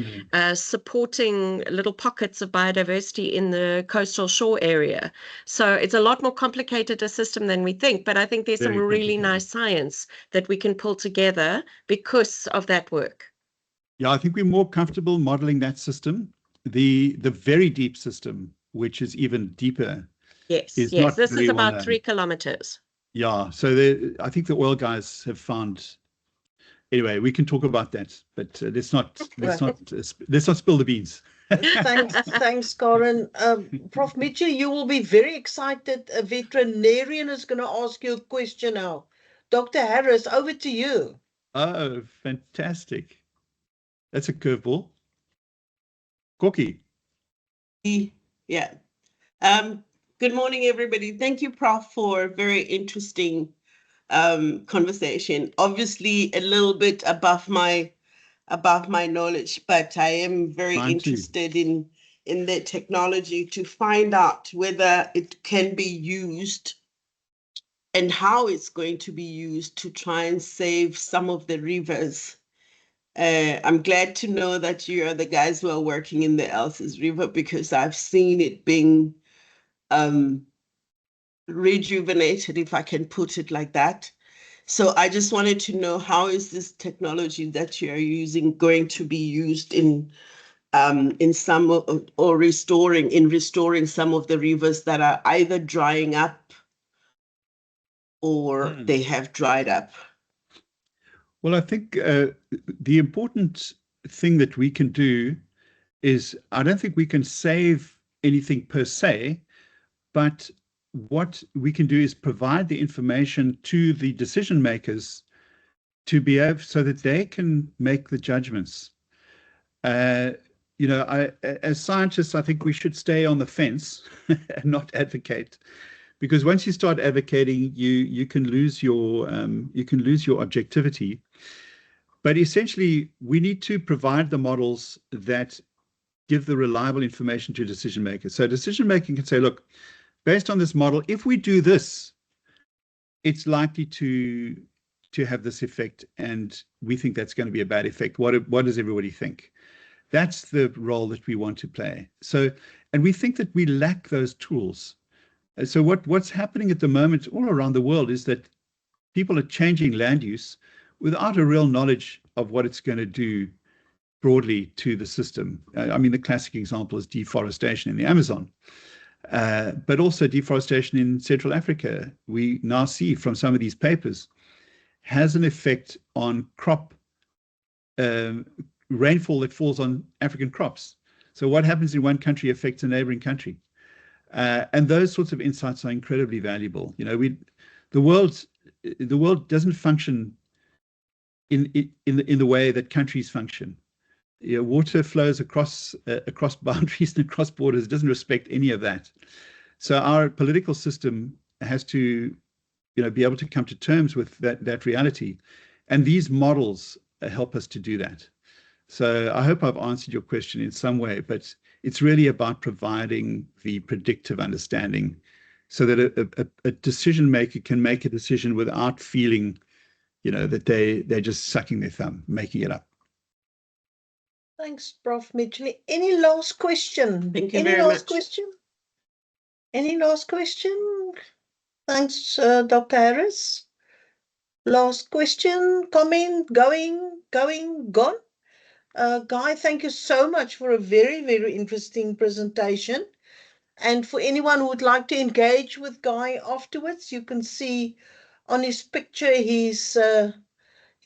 supporting little pockets of biodiversity in the coastal shore area. So it's a lot more complicated a system than we think, but I think there's some really nice science that we can pull together because of that work. Yeah, I think we're more comfortable modeling that system. The very deep system, which is even deeper. Yes, this is about 3 kilometers. Yeah, so I think the oil guys have found. Anyway, we can talk about that, but let's not spill the beans. Thanks, Karen. Prof. Mitchell, you will be very excited. A veterinarian is going to ask you a question now. Dr. Harris, over to you. Oh, fantastic. That's a curveball. Corky. Yeah. Good morning, everybody. Thank you, Prof, for a very interesting conversation. Obviously, a little bit above my knowledge, but I am very Mine too. interested in the technology to find out whether it can be used and how it's going to be used to try and save some of the rivers. I'm glad to know that you are the guys who are working in the Elsa's River, because I've seen it being rejuvenated, if I can put it like that. So I just wanted to know, how is this technology that you're using going to be used in some or restoring some of the rivers that are either drying up or they have dried up? Well, I think the important thing that we can do is, I don't think we can save anything per se, but what we can do is provide the information to the decision makers to be able, so that they can make the judgments. You know, as scientists, I think we should stay on the fence and not advocate, because once you start advocating, you can lose your objectivity. But essentially, we need to provide the models that give the reliable information to decision makers. So decision making can say, look, based on this model, if we do this, it's likely to have this effect, and we think that's going to be a bad effect. What does everybody think? That's the role that we want to play. So, and we think that we lack those tools. So what's happening at the moment all around the world is that people are changing land use without a real knowledge of what it's going to do broadly to the system. I mean, the classic example is deforestation in the Amazon, but also deforestation in Central Africa. We now see from some of these papers has an effect on crop rainfall that falls on African crops. So what happens in one country affects a neighboring country. And those sorts of insights are incredibly valuable. You know, the world doesn't function in the way that countries function. You know, water flows across boundaries and across borders. It doesn't respect any of that. So our political system has to, you know, be able to come to terms with that reality, and these models help us to do that. So I hope I've answered your question in some way, but it's really about providing the predictive understanding so that a decision maker can make a decision without feeling, you know, that they're just sucking their thumb, making it up. Thanks, Prof. Mitchell. Any last question? Thank you very much. Any last question? Thanks, Dr. Harris. Last question, comment, going, gone. Guy, thank you so much for a very, very interesting presentation. And for anyone who would like to engage with Guy afterwards, you can see on his picture his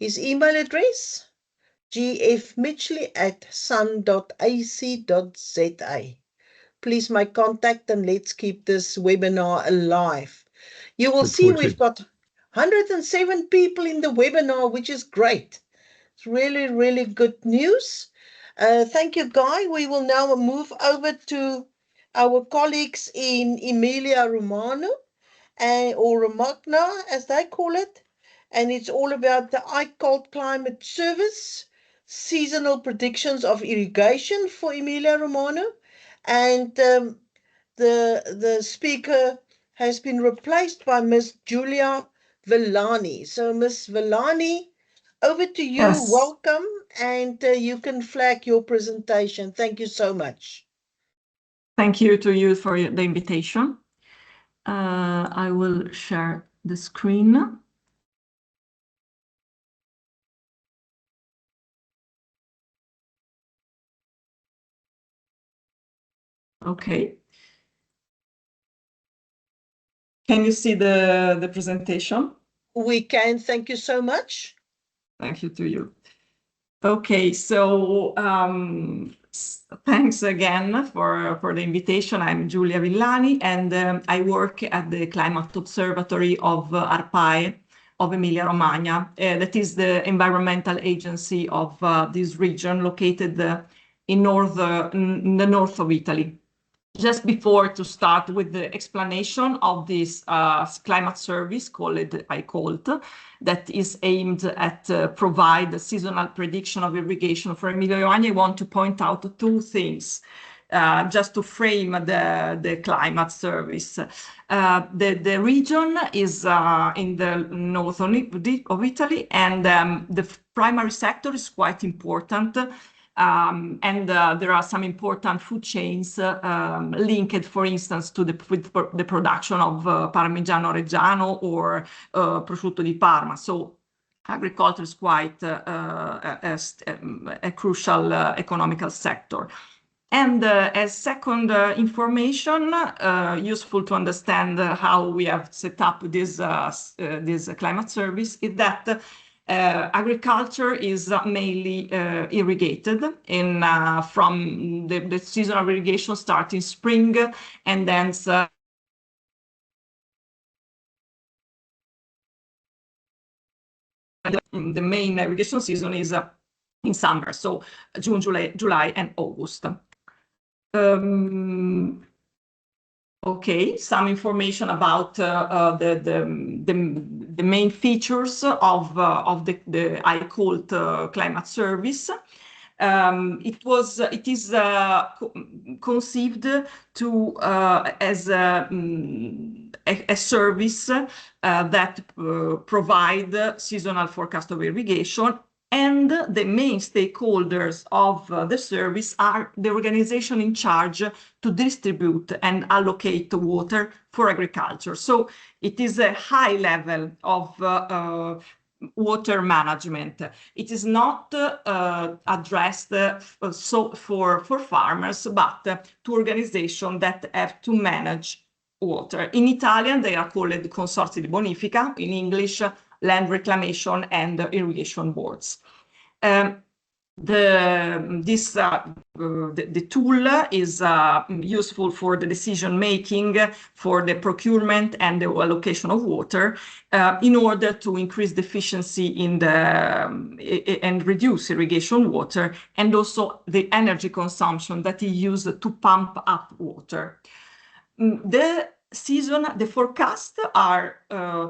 email address, gfmitchley@sun.ac.za. Please make contact and let's keep this webinar alive. You will see we've got 107 people in the webinar, which is great. It's really, really good news. Thank you, Guy. We will now move over to our colleagues in Emilia-Romagna, or Romagna, as they call it. And it's all about the cold climate service, seasonal predictions of irrigation for Emilia-Romagna. And the speaker has been replaced by Miss Julia Villani. So Miss Villani, over to you. Yes. Welcome, and you can flag your presentation. Thank you so much. Thank you to you for the invitation. I will share the screen. Okay. Can you see the presentation? We can. Thank you so much. Thank you to you. Okay, so Thanks again for the invitation. I'm Giulia Villani, and I work at the Climate Observatory of ARPAE of Emilia-Romagna. That is the environmental agency of this region located in the north of Italy. Just before to start with the explanation of this climate service called ICOLT, that is aimed at provide the seasonal prediction of irrigation for Emilia-Romagna, I want to point out two things just to frame the climate service. The region is in the north of Italy, and the primary sector is quite important. And there are some important food chains linked, for instance, to the production of Parmigiano Reggiano or prosciutto di Parma. So agriculture is quite a crucial economical sector. And as second information, useful to understand how we have set up this climate service is that agriculture is mainly irrigated from the season of irrigation starting spring, and then the main irrigation season is in summer, so June, July, and August. Okay, some information about the main features of the ICOLT climate service. It is conceived to as a service that provide seasonal forecast of irrigation, and the main stakeholders of the service are the organization in charge to distribute and allocate water for agriculture. So it is a high level of water management. It is not addressed for farmers, but to organizations that have to manage water. In Italian, they are called consorzi di bonifica. In English, land reclamation and irrigation boards. The tool is useful for the decision making, for the procurement and the allocation of water, in order to increase the efficiency in and reduce irrigation water, and also the energy consumption that is used to pump up water. The forecasts are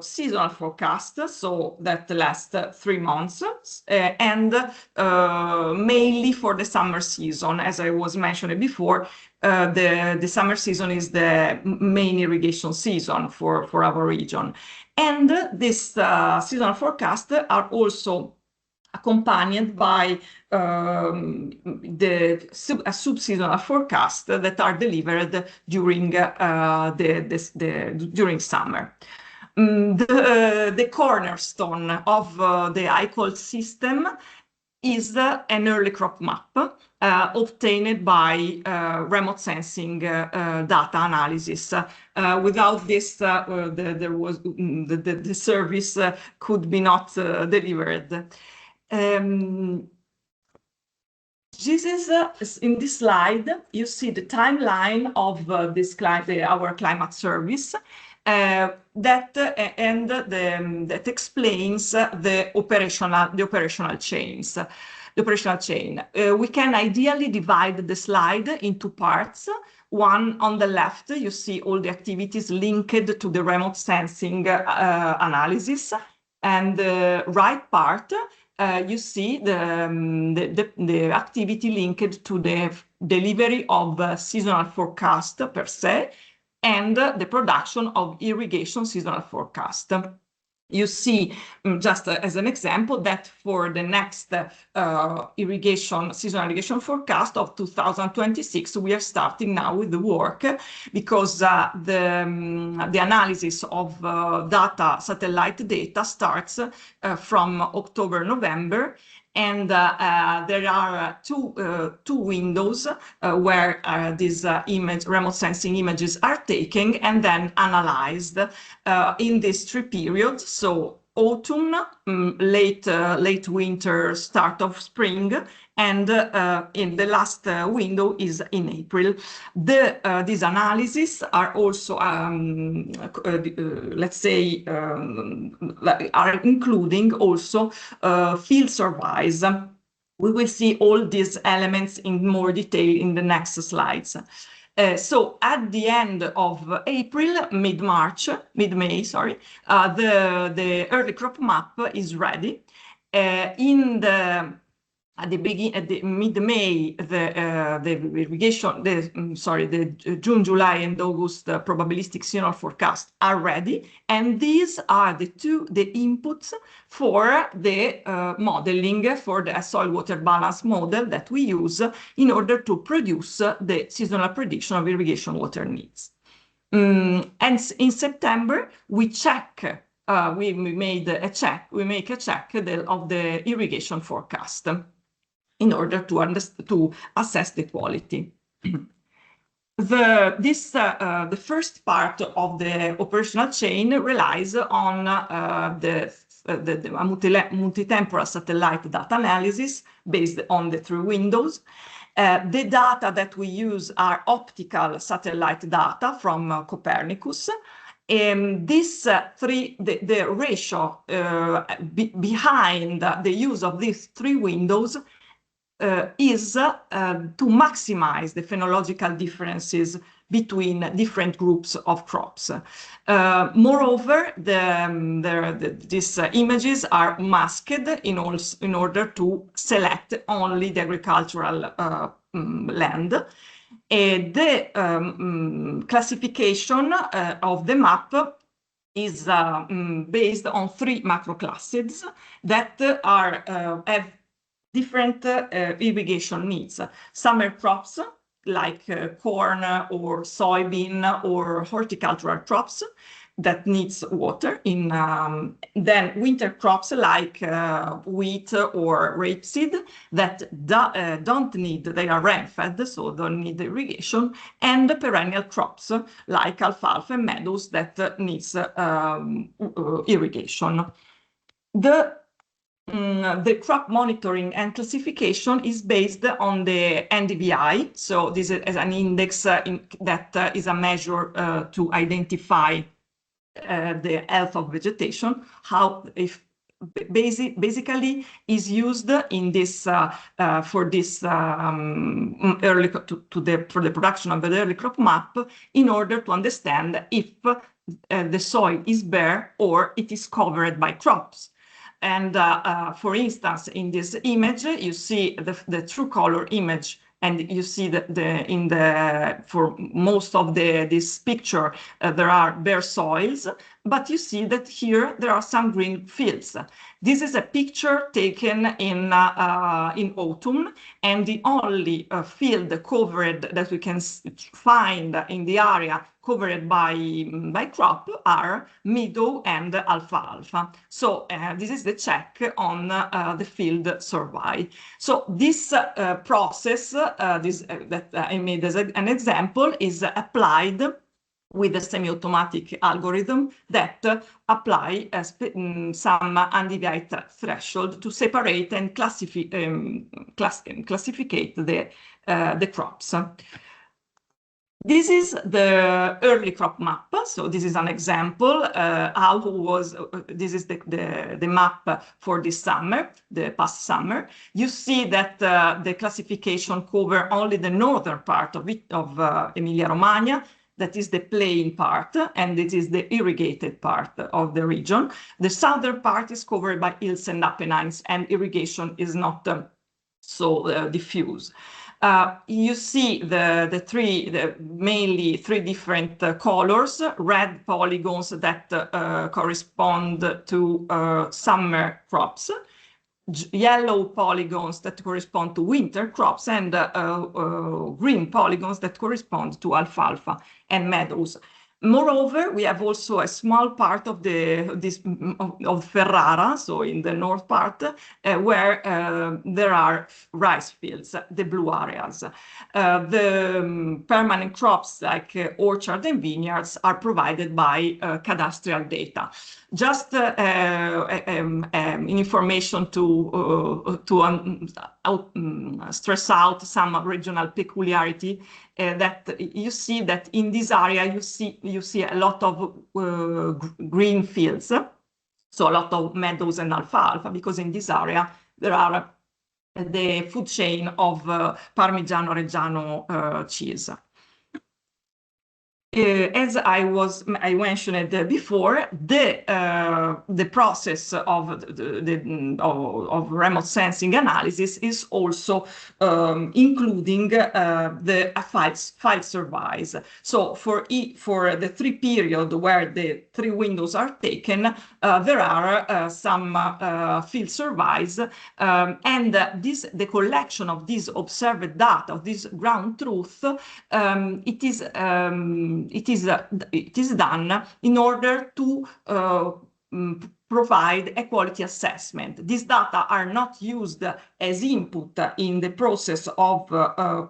seasonal forecasts, so that last 3 months, and mainly for the summer season. As I was mentioning before, the summer season is the main irrigation season for our region. And this seasonal forecasts are also accompanied by a sub-seasonal forecast that are delivered during during summer. The cornerstone of the ICOLT system is an early crop map obtained by remote sensing data analysis. Without this, the service could be not delivered. This is in this slide. You see the timeline of our climate service that explains the operational chains. The operational chain. We can ideally divide the slide into parts. One on the left, you see all the activities linked to the remote sensing analysis, and the right part. You see the activity linked to the delivery of seasonal forecast per se, and the production of irrigation seasonal forecast. You see, just as an example, that for the next seasonal irrigation forecast of 2026, we are starting now with the work, because the analysis of satellite data starts from October, November, and there are two windows where these remote sensing images are taken and then analyzed in these 3 periods. So autumn, late winter, start of spring, and in the last window is in April. These analyses are also, let's say, are including also field surveys. We will see all these elements in more detail in the next slides. So at the end of April, mid-May, sorry, the early crop map is ready. At the mid-May, the irrigation, the June, July, and August probabilistic seasonal forecast are ready, and these are the inputs for the modeling, for the soil water balance model that we use in order to produce the seasonal prediction of irrigation water needs. And in September, we check. We make a check of the irrigation forecast in order to assess the quality. The first part of the operational chain relies on the multi-temporal satellite data analysis based on the 3 windows. The data that we use are optical satellite data from Copernicus. The ratio behind the use of these 3 windows is to maximize the phenological differences between different groups of crops. Moreover, these images are masked in order to select only the agricultural land. The classification of the map is based on 3 macro classes that have different irrigation needs. Summer crops like corn or soybean or horticultural crops that needs water. Then winter crops like wheat or rapeseed that don't need, they are rain-fed, so don't need irrigation, and perennial crops like alfalfa and meadows that needs irrigation. The crop monitoring and classification is based on the NDVI. So this is an index that is a measure to identify the health of vegetation, basically is used in this for this early for the production of the early crop map in order to understand if the soil is bare or it is covered by crops. And for instance, in this image, you see the true color image, and you see that for most of this picture, there are bare soils, but you see that here there are some green fields. This is a picture taken in autumn, and the only field covered that we can find in the area covered by crop are meadow and alfalfa. So this is the check on the field survey. So this process, that I made as an example, is applied with a semi-automatic algorithm that apply some NDVI threshold to separate and classify the crops. This is the early crop map. So this is an example. This is the map for this summer, the past summer. You see that the classification cover only the northern part of Emilia-Romagna. That is the plain part, and it is the irrigated part of the region. The southern part is covered by hills and Apennines, and irrigation is not so diffuse. You see mainly 3 different colors: red polygons that correspond to summer crops, yellow polygons that correspond to winter crops, and green polygons that correspond to alfalfa and meadows. Moreover, we have also a small part of Ferrara, so in the north part, where there are rice fields, the blue areas. The permanent crops like orchard and vineyards are provided by cadastral data. Just information to stress out some regional peculiarity, that you see that in this area you see a lot of green fields, so a lot of meadows and alfalfa, because in this area there are the food chain of Parmigiano Reggiano cheese. As I mentioned before, the process of remote sensing analysis is also including the file surveys. So for the 3 periods where the 3 windows are taken, there are some field surveys, and the collection of this observed data, of this ground truth, it is done in order to provide a quality assessment. These data are not used as input in the process of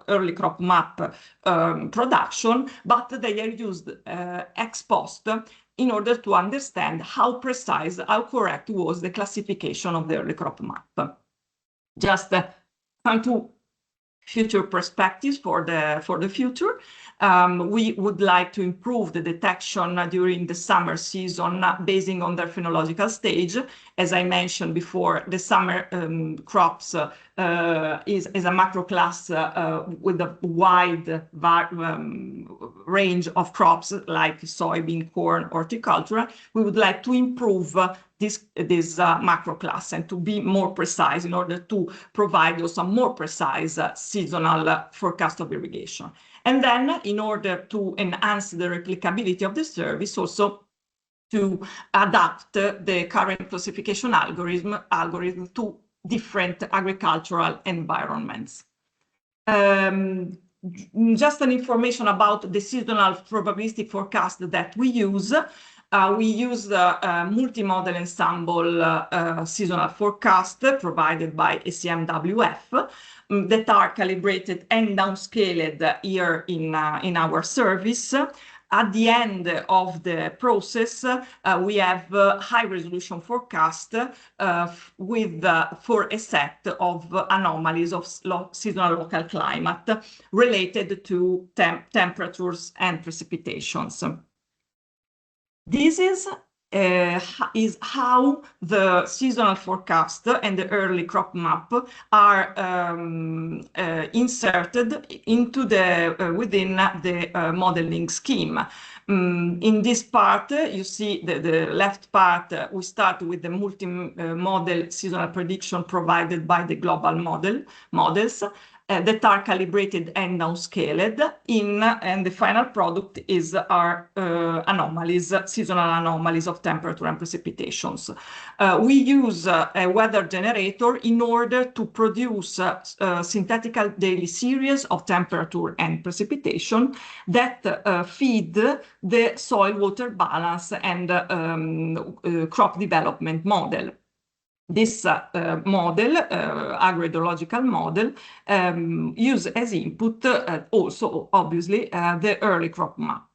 early crop map production, but they are used ex post in order to understand how precise, how correct was the classification of the early crop map. Just come to future perspectives for the future. We would like to improve the detection during the summer season based on their phenological stage. As I mentioned before, the summer crops is a macro class with a wide range of crops like soybean, corn, horticulture. We would like to improve this macro class and to be more precise in order to provide also more precise seasonal forecast of irrigation. And then in order to enhance the replicability of the service, also to adapt the current classification algorithm to different agricultural environments. Just an information about the seasonal probabilistic forecast that we use. We use the multi-model ensemble seasonal forecast provided by ACMWF that are calibrated and downscaled here in our service. At the end of the process, we have high-resolution forecast for a set of anomalies of seasonal local climate related to temperatures and precipitations. This is how the seasonal forecast and the early crop map are inserted into within the modeling scheme. In this part, you see the left part, we start with the multi-model seasonal prediction provided by the global models that are calibrated and downscaled and the final product is our anomalies, seasonal anomalies of temperature and precipitations. We use a weather generator in order to produce a synthetic daily series of temperature and precipitation that feed the soil-water balance and crop development model. This model, agroecological model, use as input also, obviously, the early crop map.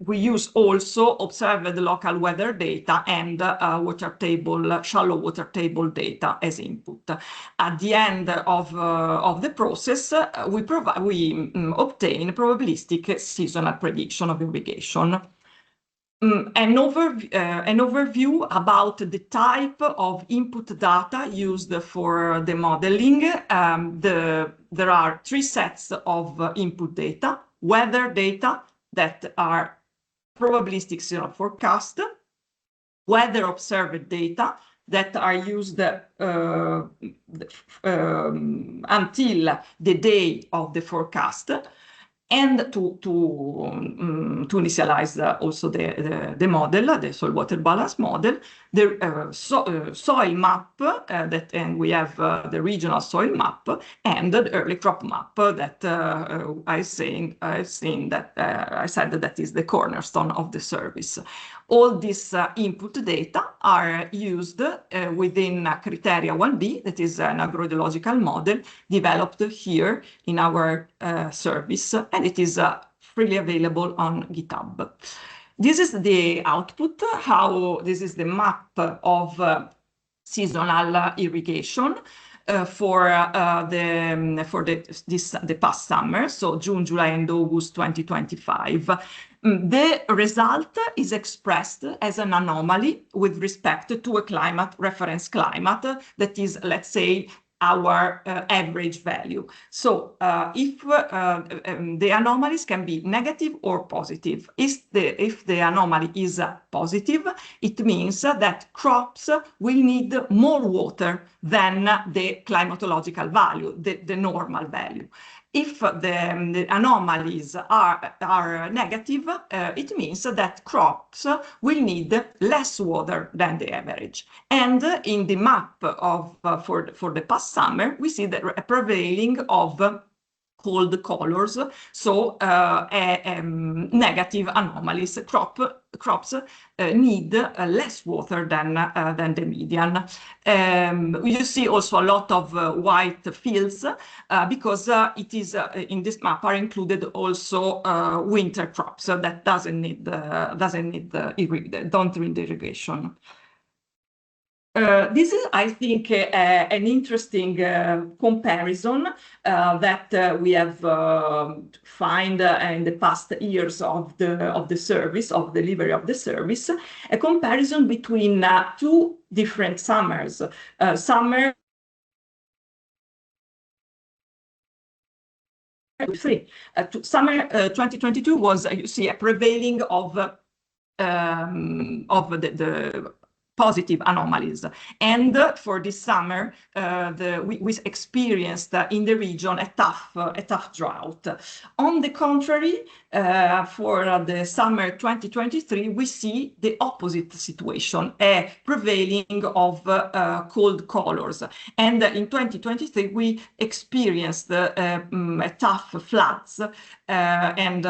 We use also observed local weather data and shallow water table data as input. At the end of the process, we obtain probabilistic seasonal prediction of irrigation. An overview about the type of input data used for the modeling. There are 3 sets of input data: weather data that are probabilistic seasonal forecast, weather observed data that are used until the day of the forecast, and to initialize also the model, the soil water balance model, the soil map and we have the regional soil map and the early crop map that I said that is the cornerstone of the service. All these input data are used within criteria 1B, that is an agroecological model developed here in our service, and it is freely available on GitHub. This is the output, this is the map of seasonal irrigation for the past summer, so June, July, and August 2025. The result is expressed as an anomaly with respect to a reference climate that is, let's say, our average value. So if the anomalies can be negative or positive. If the anomaly is positive, it means that crops will need more water than the climatological value, the normal value. If the anomalies are negative, it means that crops will need less water than the average. And in the map for the past summer, we see the prevailing of cold colors, so negative anomalies. Crops need less water than the median. You see also a lot of white fields because it is in this map are included also winter crops that don't need irrigation. This is, I think, an interesting comparison that we have found in the past years of the service, of delivery of the service, a comparison between two different summers. Summer 2022 was, you see, a prevailing of the positive anomalies. And for this summer, we experienced in the region a tough drought. On the contrary, for the summer 2023, we see the opposite situation, a prevailing of cold colors. And in 2023, we experienced tough floods and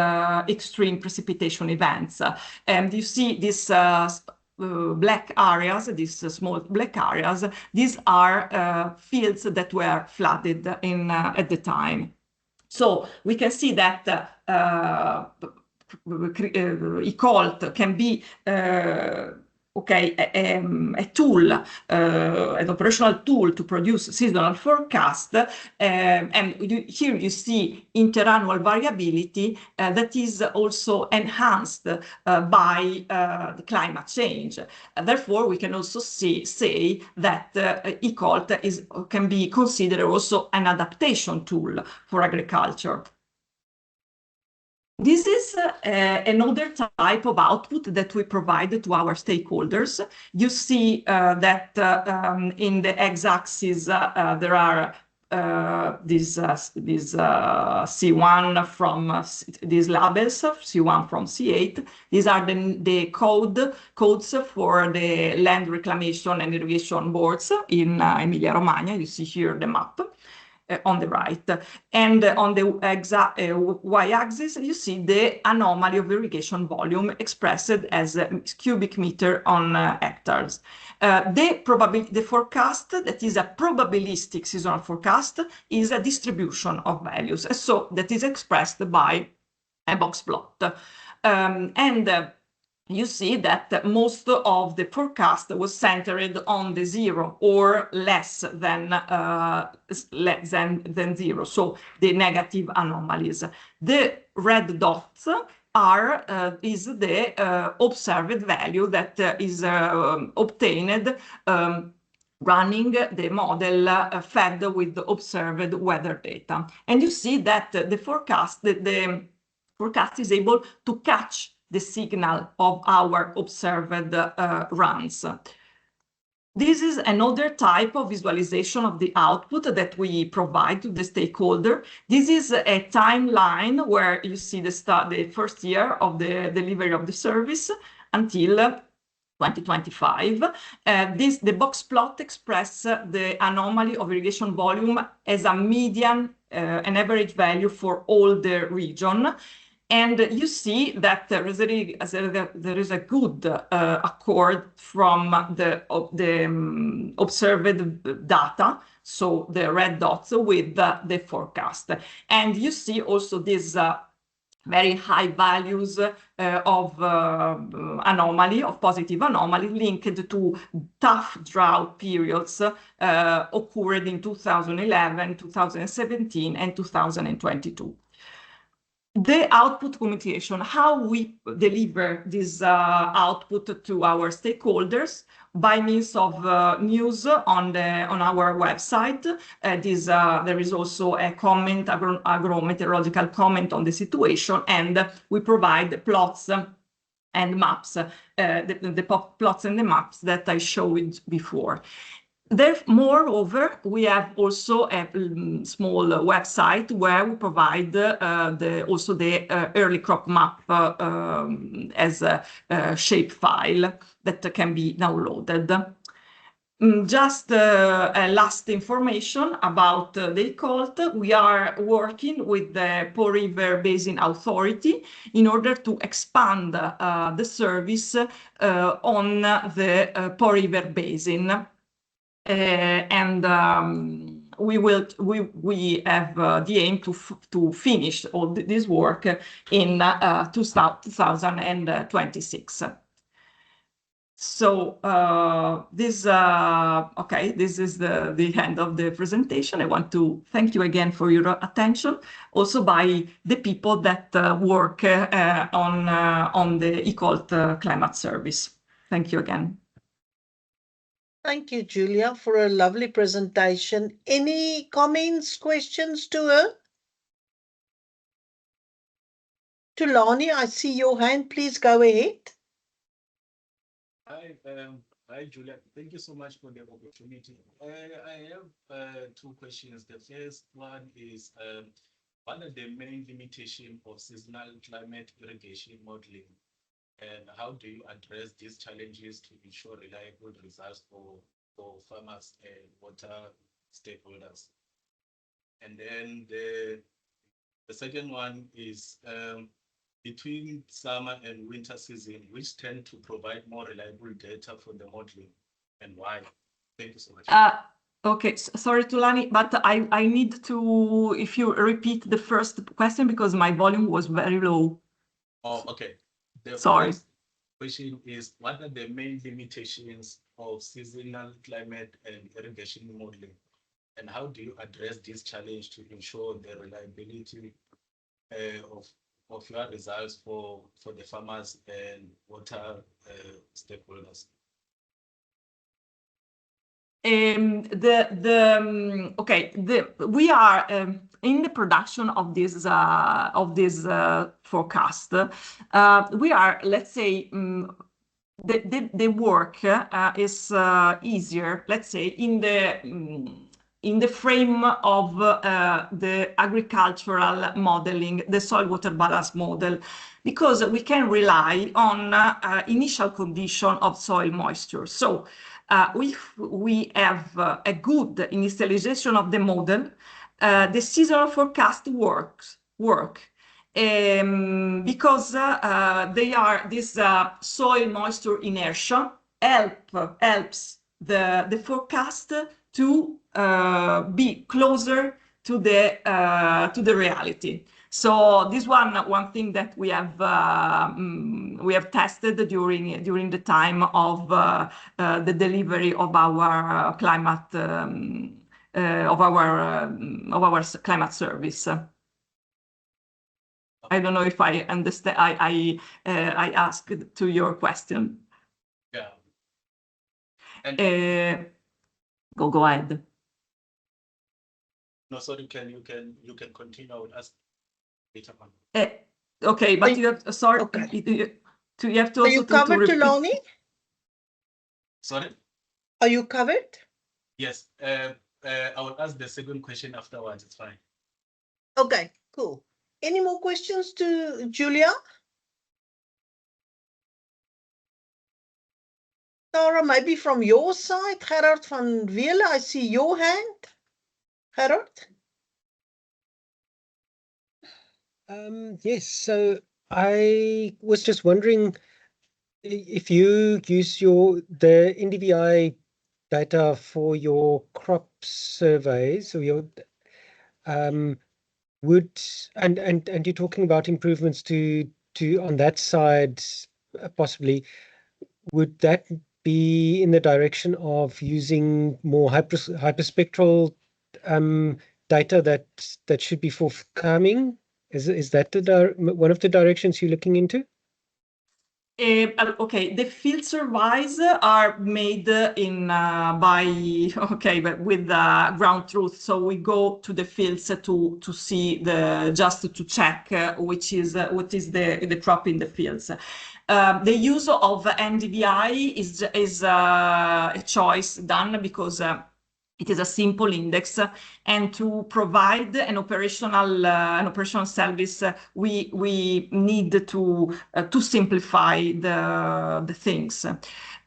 extreme precipitation events. And you see this black areas, these small black areas, these are fields that were flooded at the time. So we can see that ECOLT can be a tool, an operational tool to produce seasonal forecast. And here you see interannual variability that is also enhanced by the climate change. Therefore, we can also say that ECOLT can be considered also an adaptation tool for agriculture. This is another type of output that we provide to our stakeholders. You see that in the x-axis there are these C1 from these labels, C1 from C8. These are the codes for the land reclamation and irrigation boards in Emilia-Romagna. You see here the map. On the right, and on the y-axis you see the anomaly of irrigation volume expressed as cubic meter on hectares. The forecast, that is a probabilistic seasonal forecast, is a distribution of values, so that is expressed by a box plot. You see that most of the forecast was centered on the zero or less than zero, so the negative anomalies. The red dots is the observed value that is obtained running the model fed with the observed weather data. And you see that the forecast is able to catch the signal of our observed runs. This is another type of visualization of the output that we provide to the stakeholder. This is a timeline where you see the first year of the delivery of the service until 2025. The box plot expresses the anomaly of irrigation volume as a median, an average value for all the region. And you see that there is a good accord from the observed data, so the red dots, with the forecast. And you see also this very high values of anomaly, of positive anomaly linked to tough drought periods occurred in 2011, 2017, and 2022. The output communication, how we deliver this output to our stakeholders by means of news on our website. There is also a comment, agro-meteorological comment on the situation, and we provide plots and maps, the plots and the maps that I showed before. Moreover, we have also a small website where we provide also the early crop map as a shape file that can be downloaded. Just a last information about the ECOLT. We are working with the Po River Basin Authority in order to expand the service on the Po River Basin. And we have the aim to finish all this work in 2026. So this is the end of the presentation. I want to thank you again for your attention, also by the people that work on the ECOLT climate service. Thank you again. Thank you, Julia, for a lovely presentation. Any comments, questions to her? Tulani, I see your hand. Please go ahead. Hi, Julia. Thank you so much for the opportunity. I have two questions. The first one is, what are the main limitations of seasonal climate irrigation modeling? And how do you address these challenges to ensure reliable results for farmers and water stakeholders? And then the second one is, between summer and winter season, which tend to provide more reliable data for the modeling, and why? Thank you so much. Okay, sorry, Tulani, but I need to, if you repeat the first question, because my volume was very low. Oh, okay. The Sorry. first question is, what are the main limitations of seasonal climate and irrigation modeling? And how do you address this challenge to ensure the reliability of your results for the farmers and water stakeholders? We are in the production of this forecast. We are, let's say, the work is easier, let's say, in the frame of the agricultural modeling, the soil water balance model, because we can rely on initial condition of soil moisture. So if we have a good initialization of the model, the seasonal forecast work because this soil moisture inertia helps the forecast to be closer to the reality. So this one thing that we have tested during the time of the delivery of our climate climate service. I don't know if I understand. I asked to your question. Yeah. And go ahead. No, sorry. You can continue with us later on. Okay, but you have sorry. Okay. You have to Are also you covered, repeat. Tulani? Sorry. Are you covered? Yes. I will ask the second question afterwards. It's fine. Okay, cool. Any more questions to Julia? Tara, maybe from your side, Gerard van Wiele, I see your hand. Gerard? Yes, so I was just wondering if you use the NDVI data for your crop surveys or your and you're talking about improvements to on that side, possibly, would that be in the direction of using more hyperspectral data that should be forthcoming? Is that one of the directions you're looking into? Okay, the field surveys are made in by but with ground truth. So we go to the fields to see just to check what is the crop in the fields. The use of NDVI is a choice done because it is a simple index, and to provide an operational service, we need to simplify the things.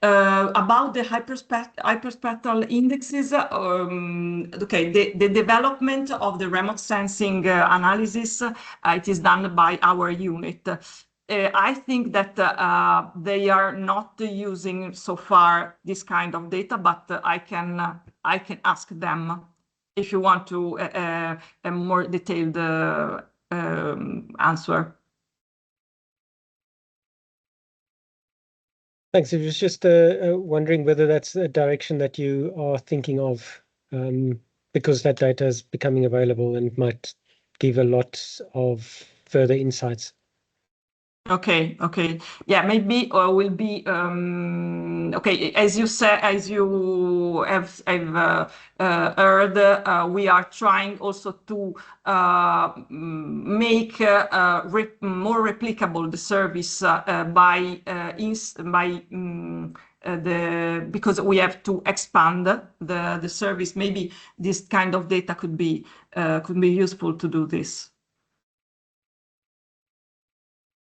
About the hyperspectral indexes, okay, the development of the remote sensing analysis, it is done by our unit. I think that they are not using so far this kind of data, but I can ask them if you want to a more detailed answer. Thanks. It was just wondering whether that's a direction that you are thinking of, because that data is becoming available and might give a lot of further insights. Okay. Yeah, maybe will be okay. As you said, as you have heard, we are trying also to make more replicable the service because we have to expand the service. Maybe this kind of data could be useful to do this.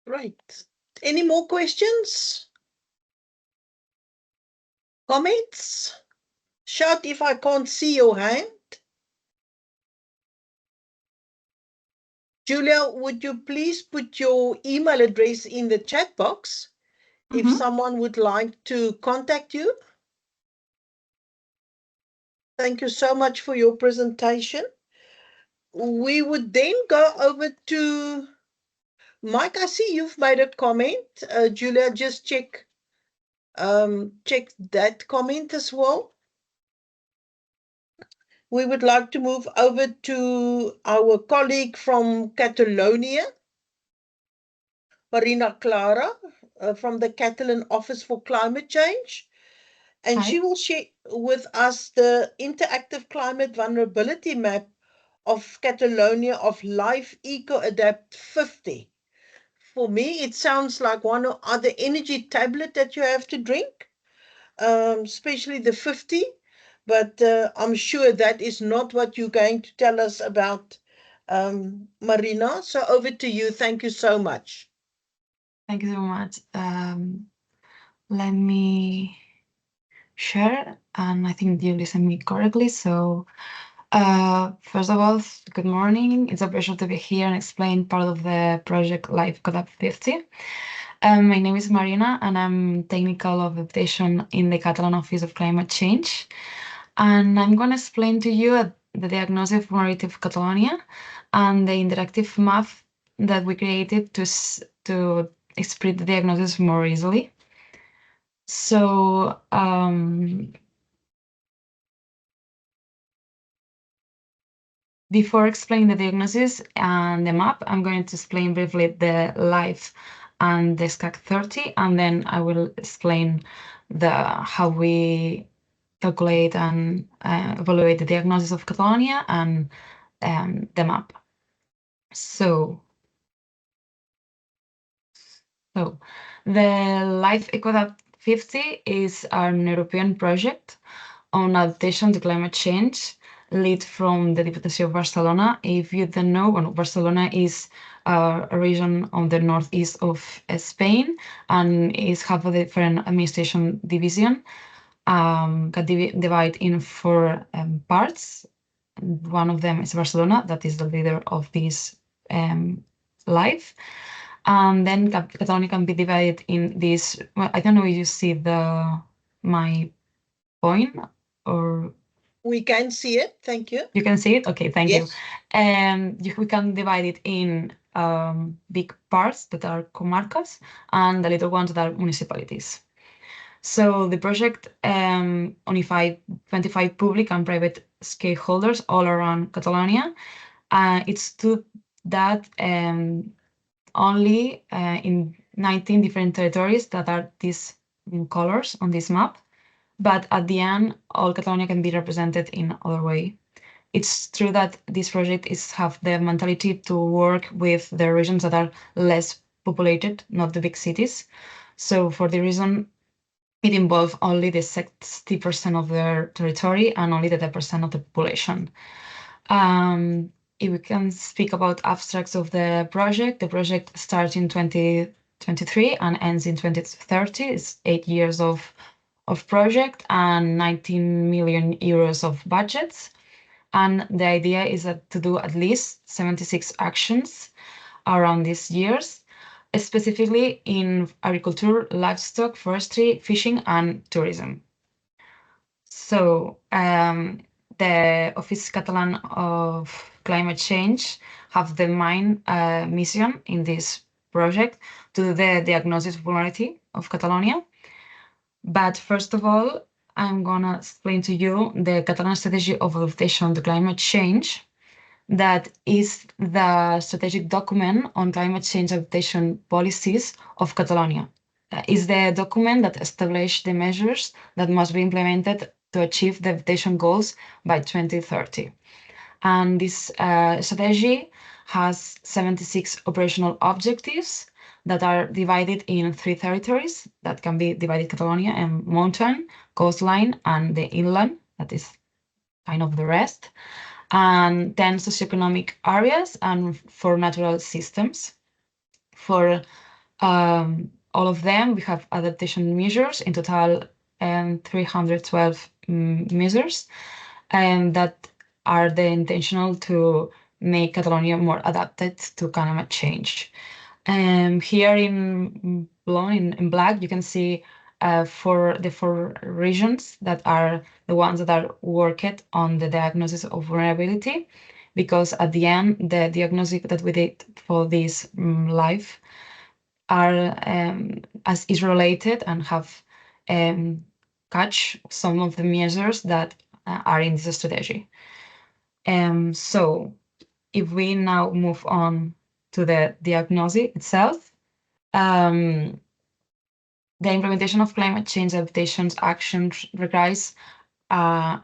Right. Any more questions? Comments? Shout if I can't see your hand. Julia, would you please put your email address in the chat box if someone would like to contact you? Thank you so much for your presentation. We would then go over to Mike. I see you've made a comment. Julia, just check that comment as well. We would like to move over to our colleague from Catalonia, Marina Clara, from the Catalan Office for Climate Change. And Hi. she will share with us the interactive climate vulnerability map of Catalonia of Life EcoAdapt 50. For me, it sounds like one other energy tablet that you have to drink, especially the 50. But I'm sure that is not what you're going to tell us about, Marina. So over to you. Thank you so much. Thank you so much. Let me share, and I think you listen me correctly. So, first of all, good morning. It's a pleasure to be here and explain part of the project Life Code Up 50. My name is Marina, and I'm Technical of Adaptation in the Catalan Office of Climate Change. And I'm going to explain to you the diagnosis of vulnerability of Catalonia and the interactive map that we created to spread the diagnosis more easily. So, before explaining the diagnosis and the map, I'm going to explain briefly the life and the SCAC 30, and then I will explain how we calculate and evaluate the diagnosis of Catalonia and the map. So the Life EcoAdapt 50 is an European project on adaptation to climate change, lead from the Diputació of Barcelona. If you don't know, Barcelona is a region on the northeast of Spain and is have a different administration division, divided in 4 parts. One of them is Barcelona, that is the leader of this life. And then Catalonia can be divided in this. Well, I don't know if you see my point or We can see it. Thank you. You can see it? Okay, thank Yes. you. We can divide it in big parts that are comarcas and the little ones that are municipalities. So the project unified 25 public and private stakeholders all around Catalonia. It's to that only in 19 different territories that are these colors on this map. But at the end, all Catalonia can be represented in other way. It's true that this project have the mentality to work with the regions that are less populated, not the big cities. So for the reason, it involves only the 60% of their territory and only the 10% of the population. If we can speak about abstracts of the project starts in 2023 and ends in 2030. It's 8 years of project and 19 million euros of budgets. And the idea is to do at least 76 actions around these years, specifically in agriculture, livestock, forestry, fishing, and tourism. So the Office Catalan of Climate Change have the main mission in this project to do the diagnosis of vulnerability of Catalonia. But first of all, I'm gonna explain to you the Catalan strategy of adaptation to climate change. That is the strategic document on climate change adaptation policies of Catalonia. Is the document that establishes the measures that must be implemented to achieve the adaptation goals by 2030. And this strategy has 76 operational objectives that are divided in 3 territories that can be divided Catalonia and mountain, coastline, and the inland, that is kind of the rest, and 10 socioeconomic areas and 4 natural systems. For all of them, we have adaptation measures, in total 312 measures, and that are the intentional to make Catalonia more adapted to climate change. Here in black, you can see for the 4 regions that are the ones that are worked on the diagnosis of vulnerability, because at the end, the diagnosis that we did for this life are as is related and have catch some of the measures that are in this strategy. So if we now move on to the diagnosis itself, the implementation of climate change adaptations actions requires a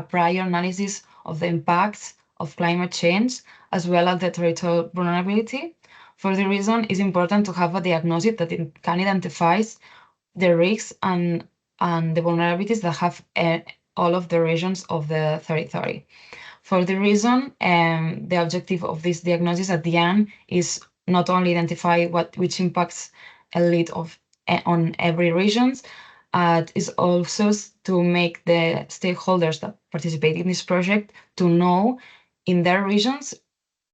prior analysis of the impacts of climate change as well as the territorial vulnerability. For the reason, it's important to have a diagnosis that can identify the risks and the vulnerabilities that have all of the regions of the territory. For the reason, the objective of this diagnosis at the end is not only identify which impacts a lead of on every regions, is also to make the stakeholders that participate in this project to know in their regions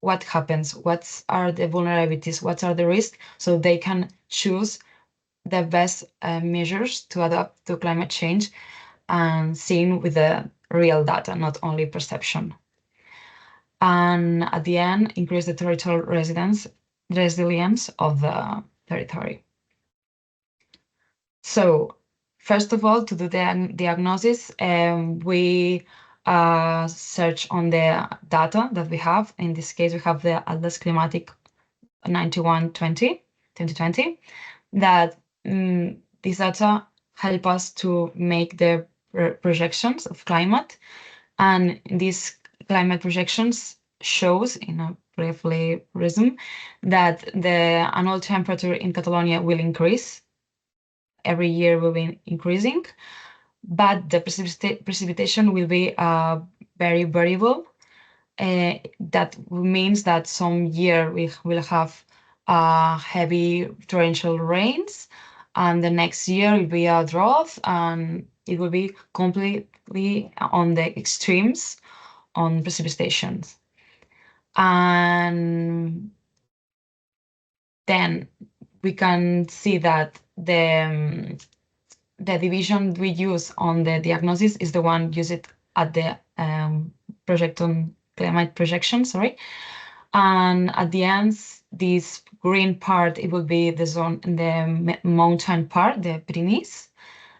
what happens, what are the vulnerabilities, what are the risks, so they can choose the best measures to adapt to climate change and seen with the real data, not only perception. And at the end, increase the territorial resilience of the territory. So first of all, to do the diagnosis, we search on the data that we have. In this case, we have the Atlas Climatic 2020, that these data help us to make the projections of climate. And these climate projections shows, in a briefly resume, that the annual temperature in Catalonia will increase. Every year will be increasing, but the precipitation will be very variable. That means that some year we will have heavy torrential rains, and the next year will be a drought, and it will be completely on the extremes on precipitations. And then we can see that the division we use on the diagnosis is the one used at the project on climate projection, sorry. And at the end, this green part, it will be the zone, the mountain part, the Pyrenees.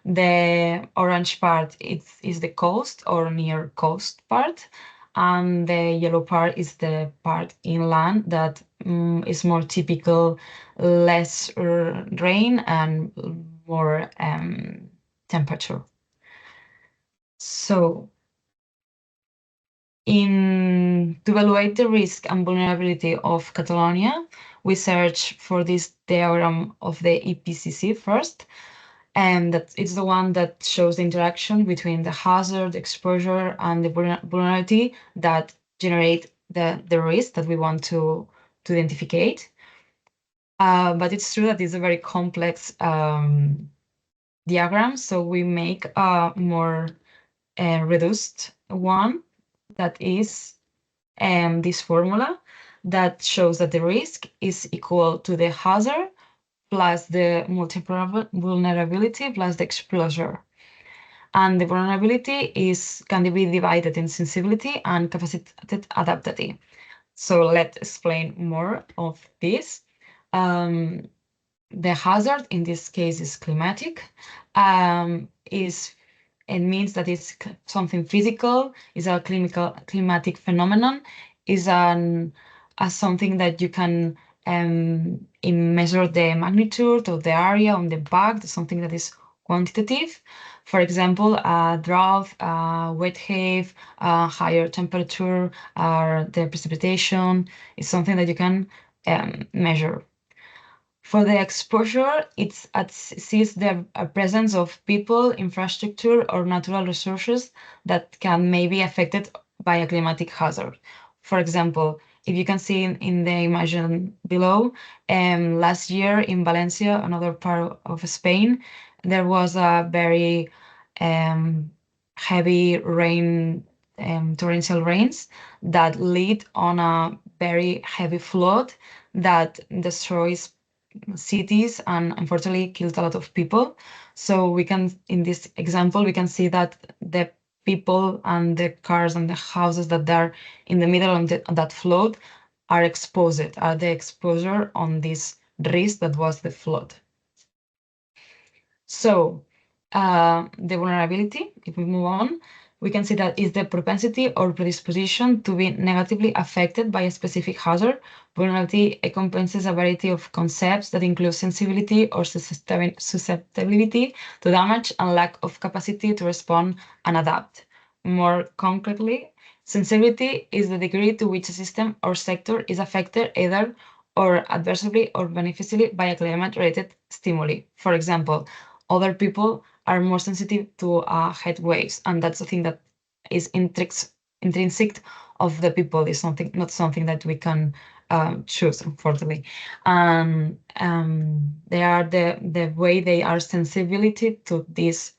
The orange part is the coast or near coast part, and the yellow part is the part inland that is more typical, less rain and more temperature. So to evaluate the risk and vulnerability of Catalonia, we search for this diagram of the IPCC first, and that it's the one that shows the interaction between the hazard, exposure, and the vulnerability that generate the risk that we want to identify. But it's true that it's a very complex diagram, so we make a more reduced one that is this formula that shows that the risk is equal to the hazard plus the vulnerability plus the exposure. And the vulnerability can be divided in sensibility and capacitated adaptability. So let's explain more of this. The hazard in this case is climatic. It means that it's something physical, is a climatic phenomenon, is something that you can measure the magnitude of the area on the back, something that is quantitative. For example, drought, wet haze, higher temperature, the precipitation is something that you can measure. For the exposure, it sees the presence of people, infrastructure, or natural resources that can maybe be affected by a climatic hazard. For example, if you can see in the image below, last year in Valencia, another part of Spain, there was a very heavy rain, torrential rains that lead on a very heavy flood that destroys cities and unfortunately killed a lot of people. So we can, in this example, we can see that the people and the cars and the houses that are in the middle of that flood are exposed, are the exposure on this risk that was the flood. So the vulnerability, if we move on, we can see that is the propensity or predisposition to be negatively affected by a specific hazard. Vulnerability encompasses a variety of concepts that include sensibility or susceptibility to damage and lack of capacity to respond and adapt. More concretely, sensibility is the degree to which a system or sector is affected either or adversely or beneficially by a climate-related stimuli. For example, other people are more sensitive to heat waves, and that's the thing that is intrinsic of the people. Is not something that we can choose, unfortunately. They are the way they are sensibility to these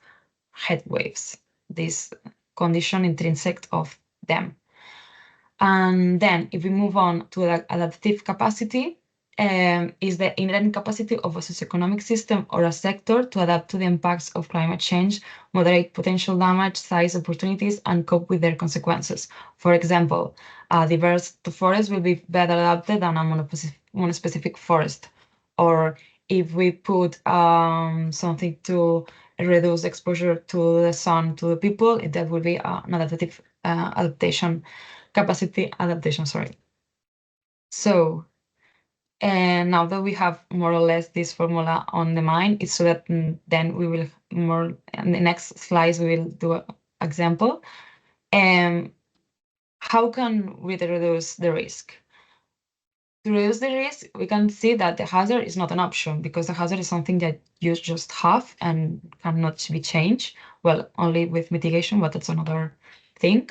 heat waves, this condition intrinsic of them. And then if we move on to the adaptive capacity, is the inherent capacity of a socioeconomic system or a sector to adapt to the impacts of climate change, moderate potential damage, size opportunities, and cope with their consequences. For example, a diverse forest will be better adapted than a monospecific forest. Or if we put something to reduce exposure to the sun to the people, that will be an adaptive capacity adaptation, sorry. So, and now that we have more or less this formula on the mind, it's so that then we will more, in the next slides, we will do an example. How can we reduce the risk? To reduce the risk, we can see that the hazard is not an option because the hazard is something that you just have and cannot be changed. Well, only with mitigation, but that's another thing.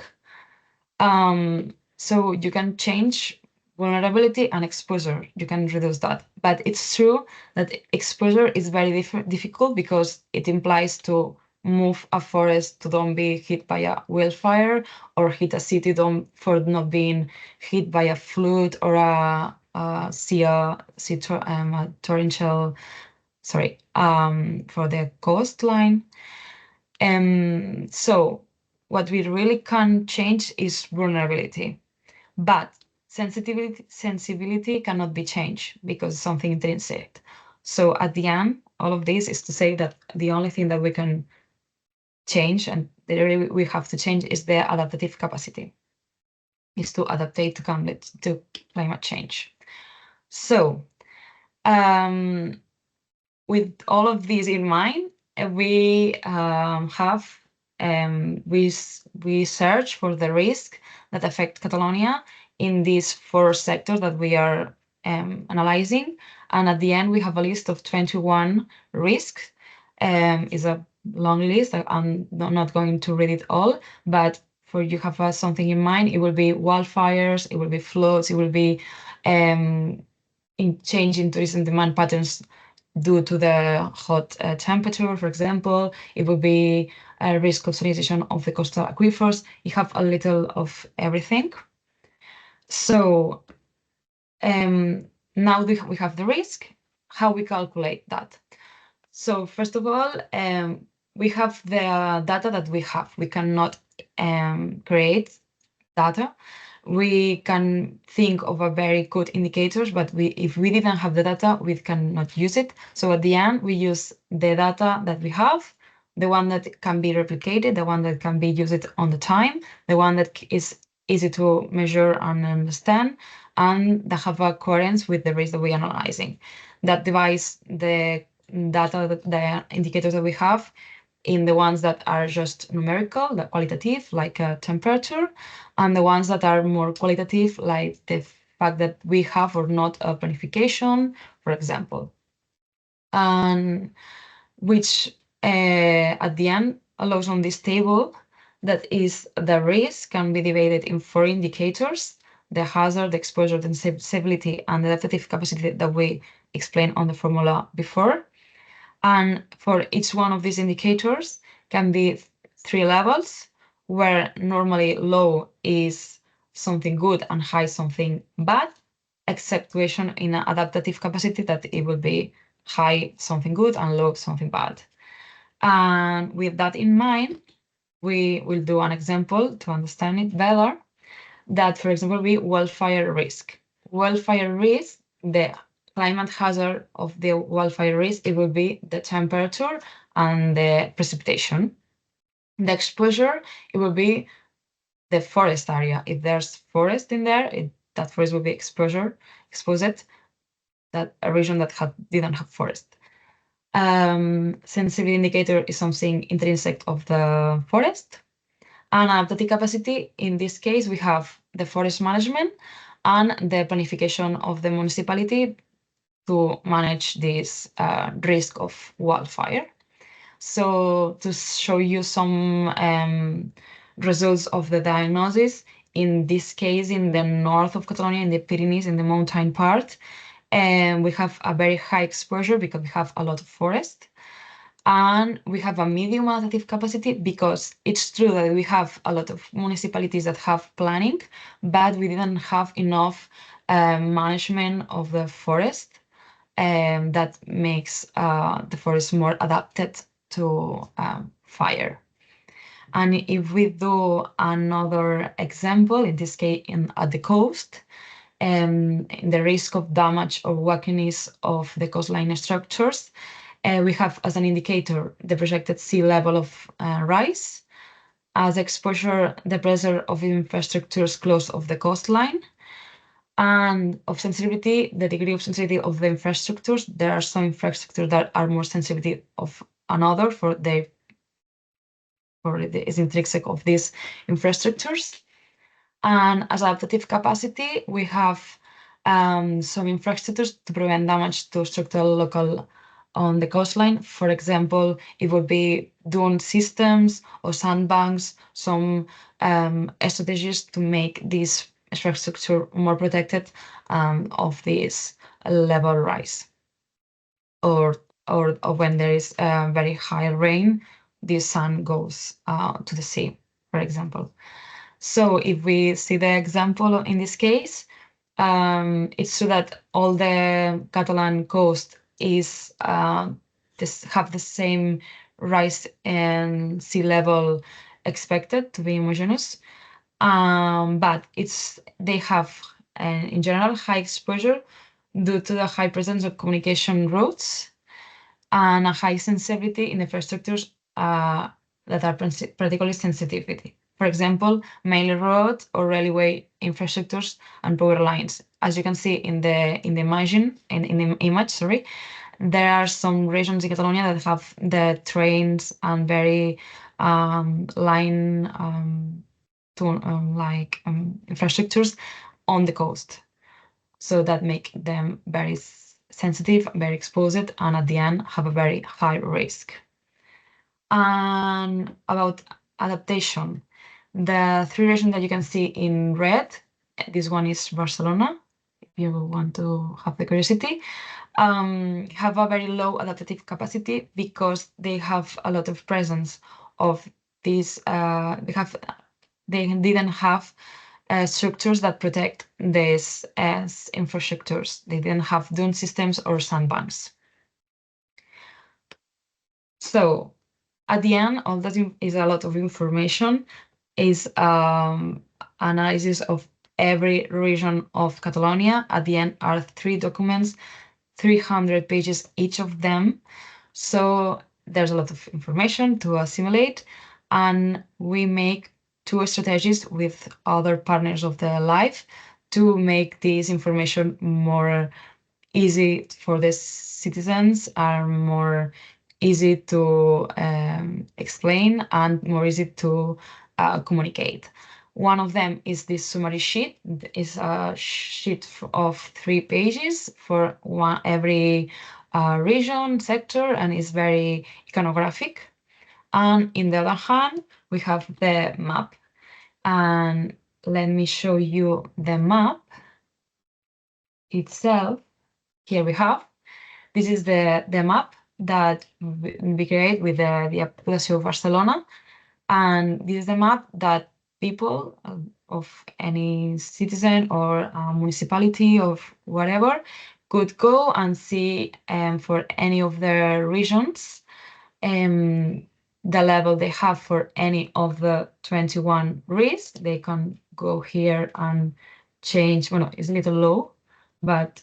So you can change vulnerability and exposure. You can reduce that. But it's true that exposure is very difficult because it implies to move a forest to don't be hit by a wildfire or hit a city for not being hit by a flood or a torrential, for the coastline. So what we really can change is vulnerability, but sensibility cannot be changed because something intrinsic. So at the end, all of this is to say that the only thing that we can change and that really we have to change is the adaptive capacity, is to adaptate to climate change. So with all of these in mind, we we search for the risk that affect Catalonia in these 4 sectors that we are analyzing, and at the end we have a list of 21 risks. Is a long list. I'm not going to read it all, but for you have something in mind, it will be wildfires, it will be floods, it will be in change in tourism demand patterns due to the hot temperature, for example. It would be a risk of salinization of the coastal aquifers. You have a little of everything. So now we have the risk, how we calculate that. So first of all, we have the data that we have. We cannot create data. We can think of a very good indicators, but if we didn't have the data, we cannot use it. So at the end, we use the data that we have, the one that can be replicated, the one that can be used on the time, the one that is easy to measure and understand, and that have a coherence with the risk that we're analyzing. That divides the data, the indicators that we have, in the ones that are just numerical, the qualitative, like temperature, and the ones that are more qualitative, like the fact that we have or not a planification, for example. And which at the end allows on this table that is the risk can be divided in 4 indicators: the hazard, the exposure, the sensibility, and the adaptive capacity that we explained on the formula before. And for each one of these indicators can be 3 levels, where normally low is something good and high something bad, exceptuation in adaptive capacity that it will be high something good and low something bad. And with that in mind, we will do an example to understand it better. That, for example, be wildfire risk. Wildfire risk, the climate hazard of the wildfire risk, it will be the temperature and the precipitation. The exposure, it will be the forest area. If there's forest in there, that forest will be exposed, that a region that didn't have forest. Sensitivity indicator is something intrinsic of the forest. And adaptive capacity, in this case, we have the forest management and the planification of the municipality to manage this risk of wildfire. So to show you some results of the diagnosis, in this case, in the north of Catalonia, in the Pyrenees, in the mountain part, we have a very high exposure because we have a lot of forest. And we have a medium adaptive capacity because it's true that we have a lot of municipalities that have planning, but we didn't have enough management of the forest that makes the forest more adapted to fire. And if we do another example, in this case at the coast, in the risk of damage or weakness of the coastline structures, we have as an indicator the projected sea level of rise, as exposure the pressure of infrastructures close of the coastline, and of sensitivity, the degree of sensitivity of the infrastructures. There are some infrastructures that are more sensitive of another for the is intrinsic of these infrastructures. And as adaptive capacity, we have some infrastructures to prevent damage to structural local on the coastline. For example, it would be dune systems or sandbanks, some strategies to make this infrastructure more protected of this level rise. Or when there is very high rain, the sun goes to the sea, for example. So if we see the example in this case, it's true that all the Catalan coast is have the same rise in sea level expected to be homogeneous. But they have, in general, high exposure due to the high presence of communication routes and a high sensitivity in infrastructures that are particularly sensitivity. For example, mainly road or railway infrastructures and power lines. As you can see in the image, sorry, there are some regions in Catalonia that have the trains and very line infrastructures on the coast. So that make them very sensitive, very exposed, and at the end have a very high risk. And about adaptation, the three regions that you can see in red, this one is Barcelona, if you want to have the curiosity, have a very low adaptive capacity because they have a lot of presence of these, they didn't have structures that protect these as infrastructures. They didn't have dune systems or sandbanks. So at the end, all that is a lot of information, is analysis of every region of Catalonia. At the end are 3 documents, 300 pages each of them. So there's a lot of information to assimilate, and we make 2 strategies with other partners of the life to make this information more easy for the citizens, are more easy to explain and more easy to communicate. One of them is this summary sheet. It's a sheet of 3 pages for every region, sector, and is very iconographic. And in the other hand, we have the map. And let me show you the map itself. Here we have. This is the map that we create with the Diputació of Barcelona. And this is the map that people of any citizen or municipality of whatever could go and see for any of their regions the level they have for any of the 21 risks. They can go here and change. Well, it's a little low, but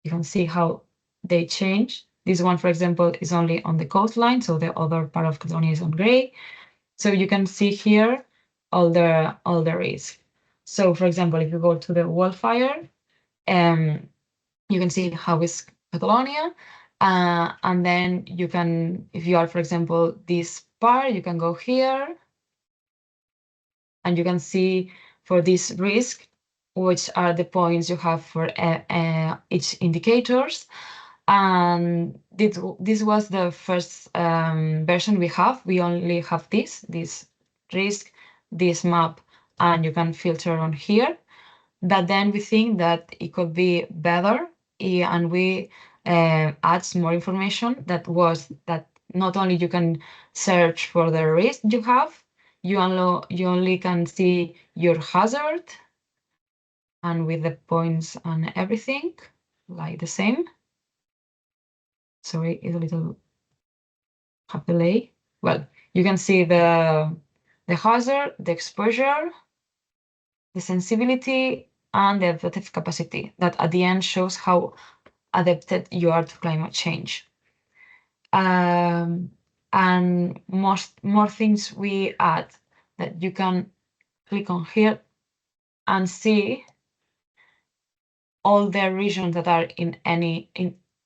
you can see how they change. This one, for example, is only on the coastline, so the other part of Catalonia is on gray. So you can see here all the risks. So, for example, if you go to the wildfire, you can see how is Catalonia, and then you can, if you are, for example, this part, you can go here, and you can see for this risk, which are the points you have for each indicators. And this was the first version we have. We only have this risk, this map, and you can filter on here. But then we think that it could be better, and we add more information that not only you can search for the risk you have, you only can see your hazard, and with the points and everything, like the same. Sorry, it's a little have delay. Well, you can see the hazard, the exposure, the sensibility, and the adaptive capacity that at the end shows how adapted you are to climate change. And more things we add that you can click on here and see all the regions that are in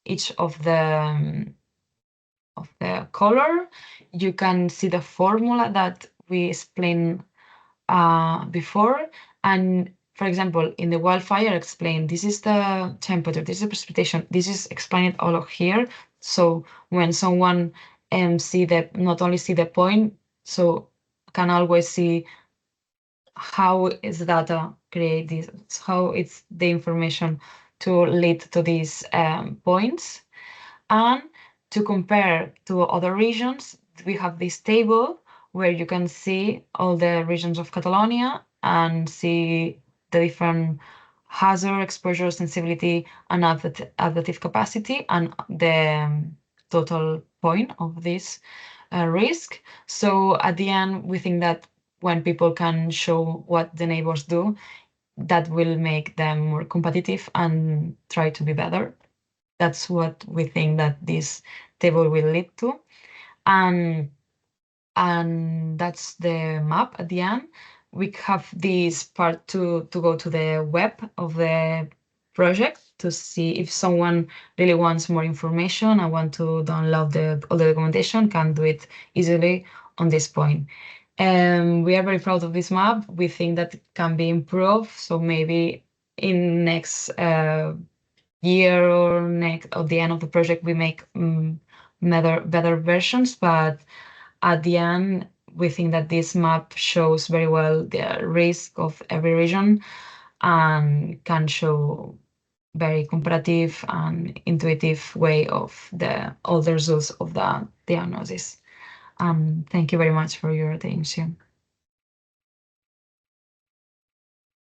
each of the color. You can see the formula that we explained before. And for example, in the wildfire, explain this is the temperature, this is the precipitation, this is explained all of here. So when someone not only see the point, so can always see how is data create this, how it's the information to lead to these points. And to compare to other regions, we have this table where you can see all the regions of Catalonia and see the different hazard, exposure, sensibility, and adaptive capacity, and the total point of this risk. So at the end, we think that when people can show what the neighbors do, that will make them more competitive and try to be better. That's what we think that this table will lead to. And that's the map at the end. We have this part to go to the web of the project to see if someone really wants more information and want to download all the documentation, can do it easily on this point. We are very proud of this map. We think that it can be improved. So maybe in next year or next at the end of the project, we make better versions. But at the end, we think that this map shows very well the risk of every region and can show very comparative and intuitive way of all the results of the diagnosis. Thank you very much for your attention.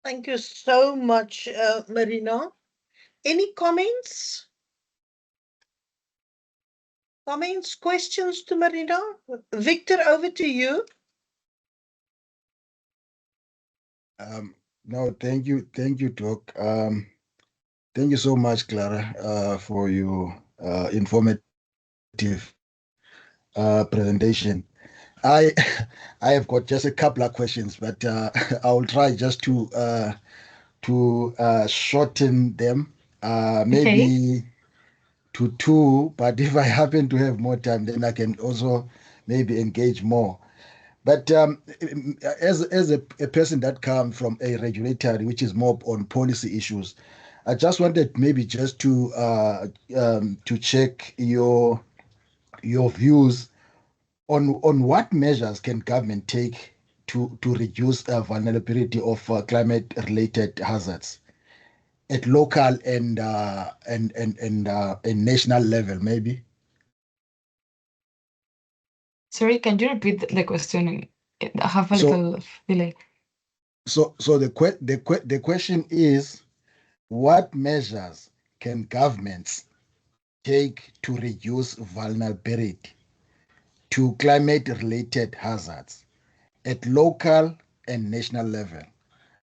Thank you so much, Marina. Any comments? Comments, questions to Marina? Victor, over to you. No, thank you, Doc. Thank you so much, Clara, for your informative presentation. I I have got just a couple of questions, but I will try just to shorten them. Maybe to two, but if I happen to have more time, then I can also maybe engage more. But as a person that comes from a regulatory, which is more on policy issues, I just wanted maybe just to check your views on what measures can government take to reduce vulnerability of climate-related hazards at local and national level, maybe. Sorry, can you repeat the question? I have a So- little delay. So the question is, what measures can governments take to reduce vulnerability to climate-related hazards at local and national level?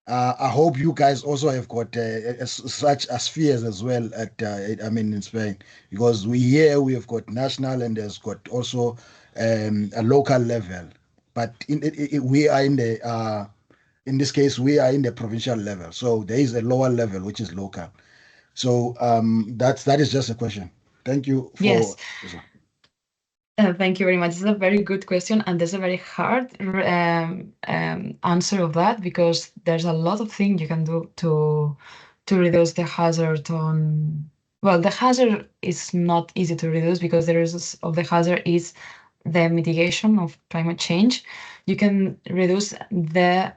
I hope you guys also have got such spheres as well in Spain, because we have got national and there's got also a local level. But we are in this case, we are in the provincial level. So there is a lower level, which is local. So that is just a question. Thank you for Yes. this one. Thank you very much. It's a very good question, and there's a very hard answer of that, because there's a lot of things you can do to reduce the hazard on. Well, the hazard is not easy to reduce, because the result of the hazard is the mitigation of climate change. You can reduce the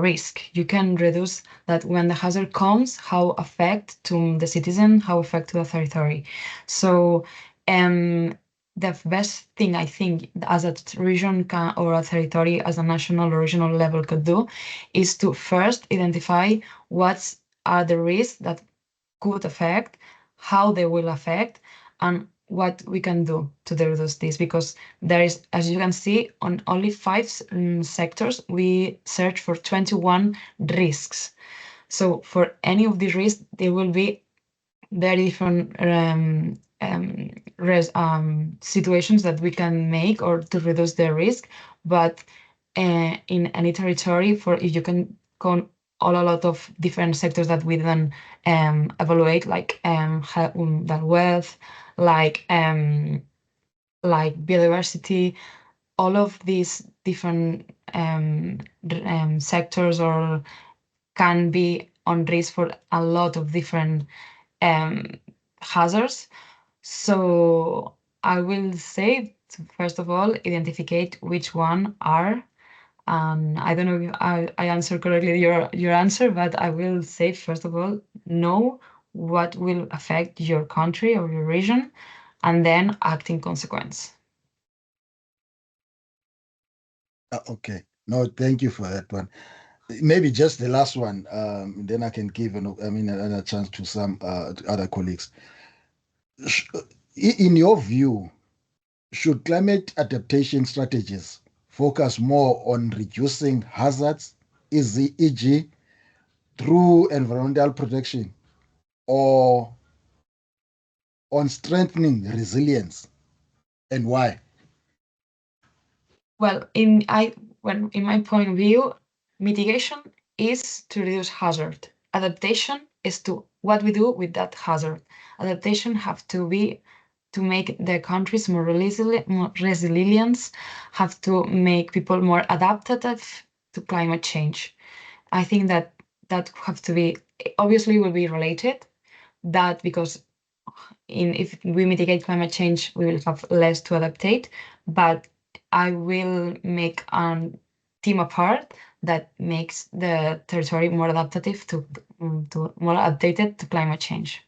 risk. You can reduce that when the hazard comes, how affect to the citizen, how affect to the territory. So the best thing I think as a region or a territory, as a national or regional level could do, is to first identify what are the risks that could affect, how they will affect, and what we can do to reduce this. Because there is, as you can see, on only 5 sectors, we search for 21 risks. So for any of these risks, there will be very different situations that we can make or to reduce the risk. But in any territory, for if you can count a lot of different sectors that we then evaluate, like that wealth, like biodiversity, all of these different sectors or can be on risk for a lot of different hazards. So I will say, first of all, identify which one are. I don't know if I answered correctly your answer, but I will say, first of all, know what will affect your country or your region, and then act in consequence. Okay. No, thank you for that one. Maybe just the last one, then I can give another chance to some to other colleagues. In your view, should climate adaptation strategies focus more on reducing hazards, e.g., through environmental protection, or on strengthening resilience, and why? Well, in my point of view, mitigation is to reduce hazard. Adaptation is to what we do with that hazard. Adaptation have to be to make the countries more resilient, have to make people more adaptive to climate change. I think that have to be obviously will be related. That because if we mitigate climate change, we will have less to adaptate. But I will make a team apart that makes the territory more adaptive to more adapted to climate change.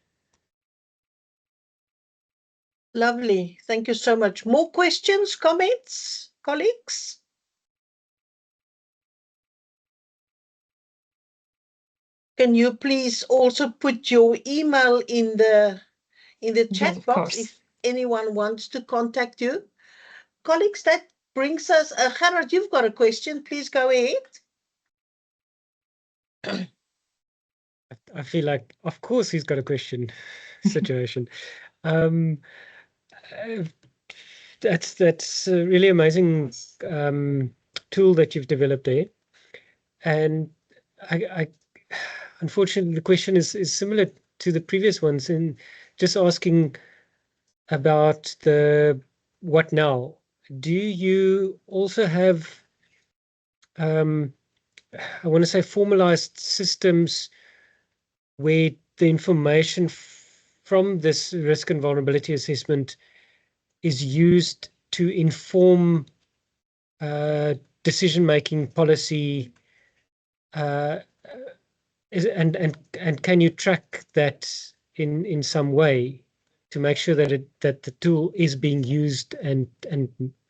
Lovely. Thank you so much. More questions, comments, colleagues? Can you please also put your email in the chat Yes, of box course. if anyone wants to contact you? Colleagues, that brings us, Gerard, you've got a question. Please go ahead. I feel like, of course, he's got a question situation. Uh, that's a really amazing tool that you've developed there, and I unfortunately the question is similar to the previous ones, in just asking about the what now. Do you also have I want to say formalized systems where the information from this risk and vulnerability assessment is used to inform decision-making policy, and can you track that in some way to make sure that that the tool is being used and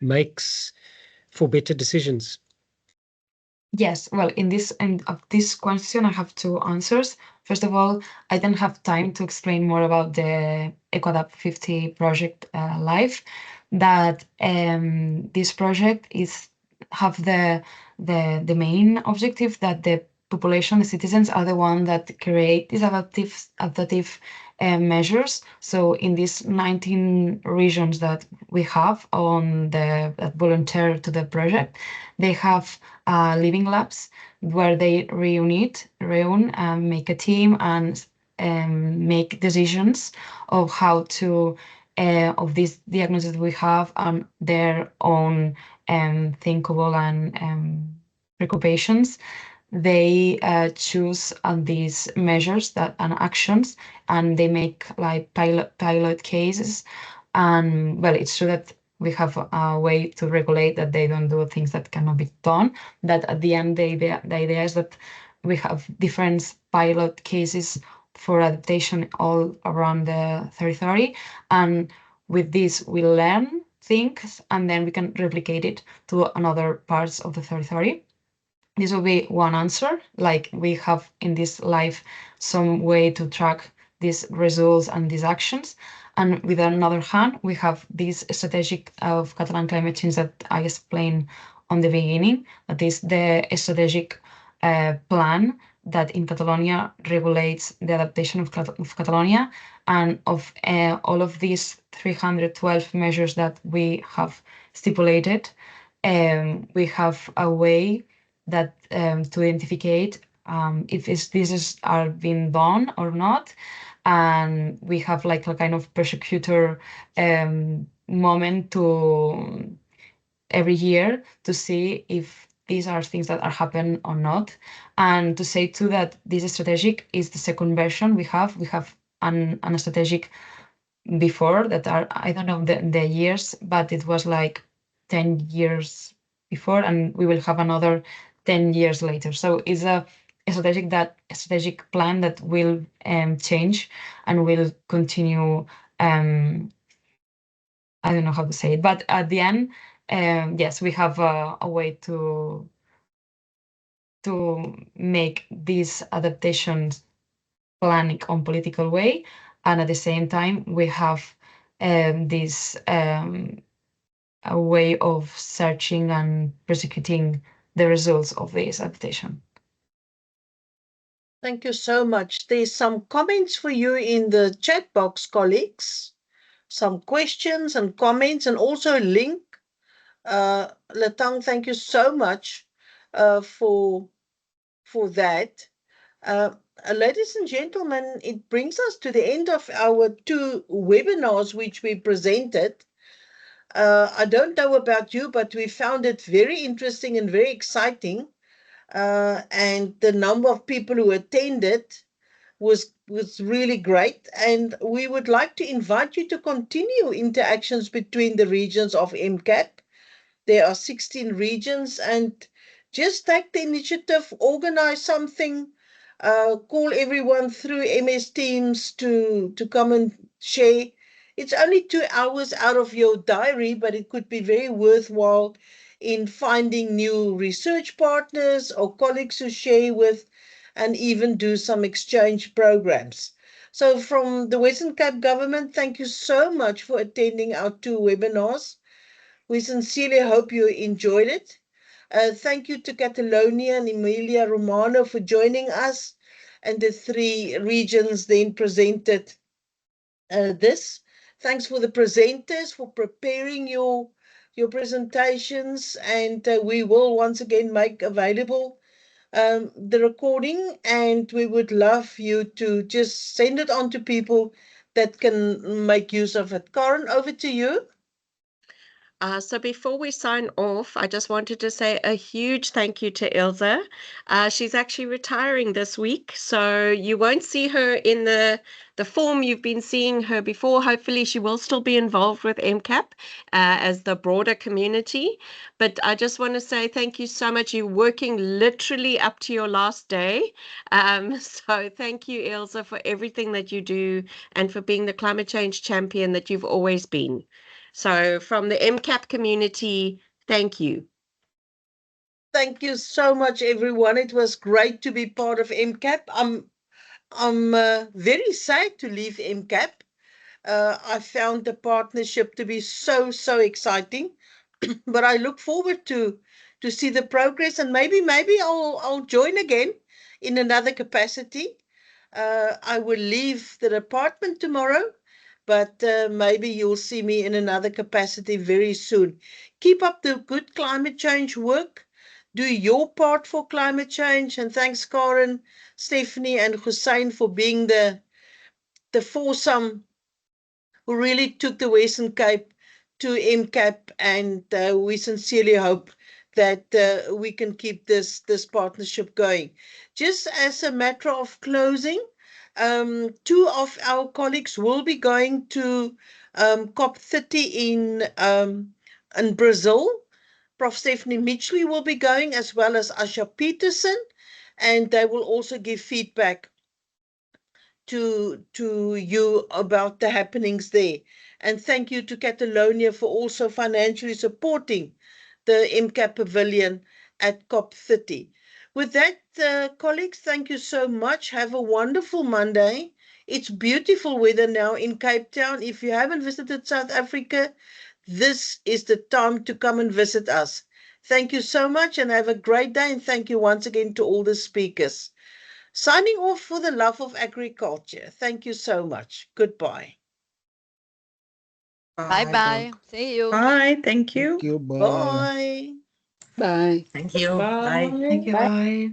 makes for better decisions? Yes, well, in this end of this question, I have two answers. First of all, I don't have time to explain more about the EcoAdapt 50 project live. That this project is have the main objective that the population, the citizens, are the one that create these adaptive measures. So in these 19 regions that we have on that volunteer to the project, they have living labs where they reunite, make a team and make decisions of how to of these diagnoses we have and their own thinkable and preoccupations. They choose these measures that and actions, and they make like pilot cases. And well, it's true that we have a way to regulate that they don't do things that cannot be done. That at the end, the idea is that we have different pilot cases for adaptation all around the territory, and with this we learn things and then we can replicate it to another parts of the territory. This will be one answer. Like we have in this life some way to track these results and these actions. And with another hand, we have this strategic of Catalan climate change that I explained on the beginning. That is the strategic plan that in Catalonia regulates the adaptation of Catalonia, and of all of these 312 measures that we have stipulated. We have a way that to identify if these are being done or not, and we have like a kind of persecutor moment to every year to see if these are things that are happening or not, and to say too that this strategic is the second version we have. We have an strategic before that are I don't know the years, but it was like 10 years before, and we will have another 10 years later. So it's a strategic plan that will change and will continue. I don't know how to say it, but at the end, yes, we have a way to make these adaptations planning on political way, and at the same time we have this a way of searching and prosecuting the results of this adaptation. Thank you so much. There's some comments for you in the chat box, colleagues. Some questions and comments, and also a link. Latang, thank you so much for that. Ladies and gentlemen, it brings us to the end of our 2 webinars which we presented. I don't know about you, but we found it very interesting and very exciting. And the number of people who attended was really great. And we would like to invite you to continue interactions between the regions of MCAP. There are 16 regions, and just take the initiative, organize something, call everyone through MS Teams to come and share. It's only 2 hours out of your diary, but it could be very worthwhile in finding new research partners or colleagues to share with, and even do some exchange programs. So from the Western Cape government, thank you so much for attending our 2 webinars. We sincerely hope you enjoyed it. Thank you to Catalonia and Emilia Romagna for joining us, and the 3 regions then presented this. Thanks for the presenters for preparing your presentations, and we will once again make available the recording, and we would love you to just send it on to people that can make use of it. Karen, over to you. So before we sign off, I just wanted to say a huge thank you to Ilse. She's actually retiring this week, so you won't see her in the form you've been seeing her before. Hopefully she will still be involved with MCAP as the broader community. But I just want to say thank you so much. You're working literally up to your last day. So thank you, Ilse, for everything that you do and for being the climate change champion that you've always been. So from the MCAP community, thank you. Thank you so much, everyone. It was great to be part of MCAP. I'm very sad to leave MCAP. I found the partnership to be so exciting, but I look forward to see the progress, and maybe I'll join again in another capacity. I will leave the department tomorrow, but maybe you'll see me in another capacity very soon. Keep up the good climate change work. Do your part for climate change. And thanks, Karen, Stephanie, and Hussein for being the foursome who really took the Western Cape to MCAP. And we sincerely hope that we can keep this partnership going. Just as a matter of closing, 2 of our colleagues will be going to COP30 in Brazil. Prof. Stephanie Mitchley will be going, as well as Asha Peterson, and they will also give feedback to you about the happenings there. And thank you to Catalonia for also financially supporting the MCAP Pavilion at COP30. With that, colleagues, thank you so much. Have a wonderful Monday. It's beautiful weather now in Cape Town. If you haven't visited South Africa, this is the time to come and visit us. Thank you so much, and have a great day. And thank you once again to all the speakers. Signing off for the love of agriculture. Thank you so much. Goodbye. Bye-bye. See you. Bye. Thank you. Thank you. Bye. Bye. Bye. Thank you. Bye. Thank you. Bye.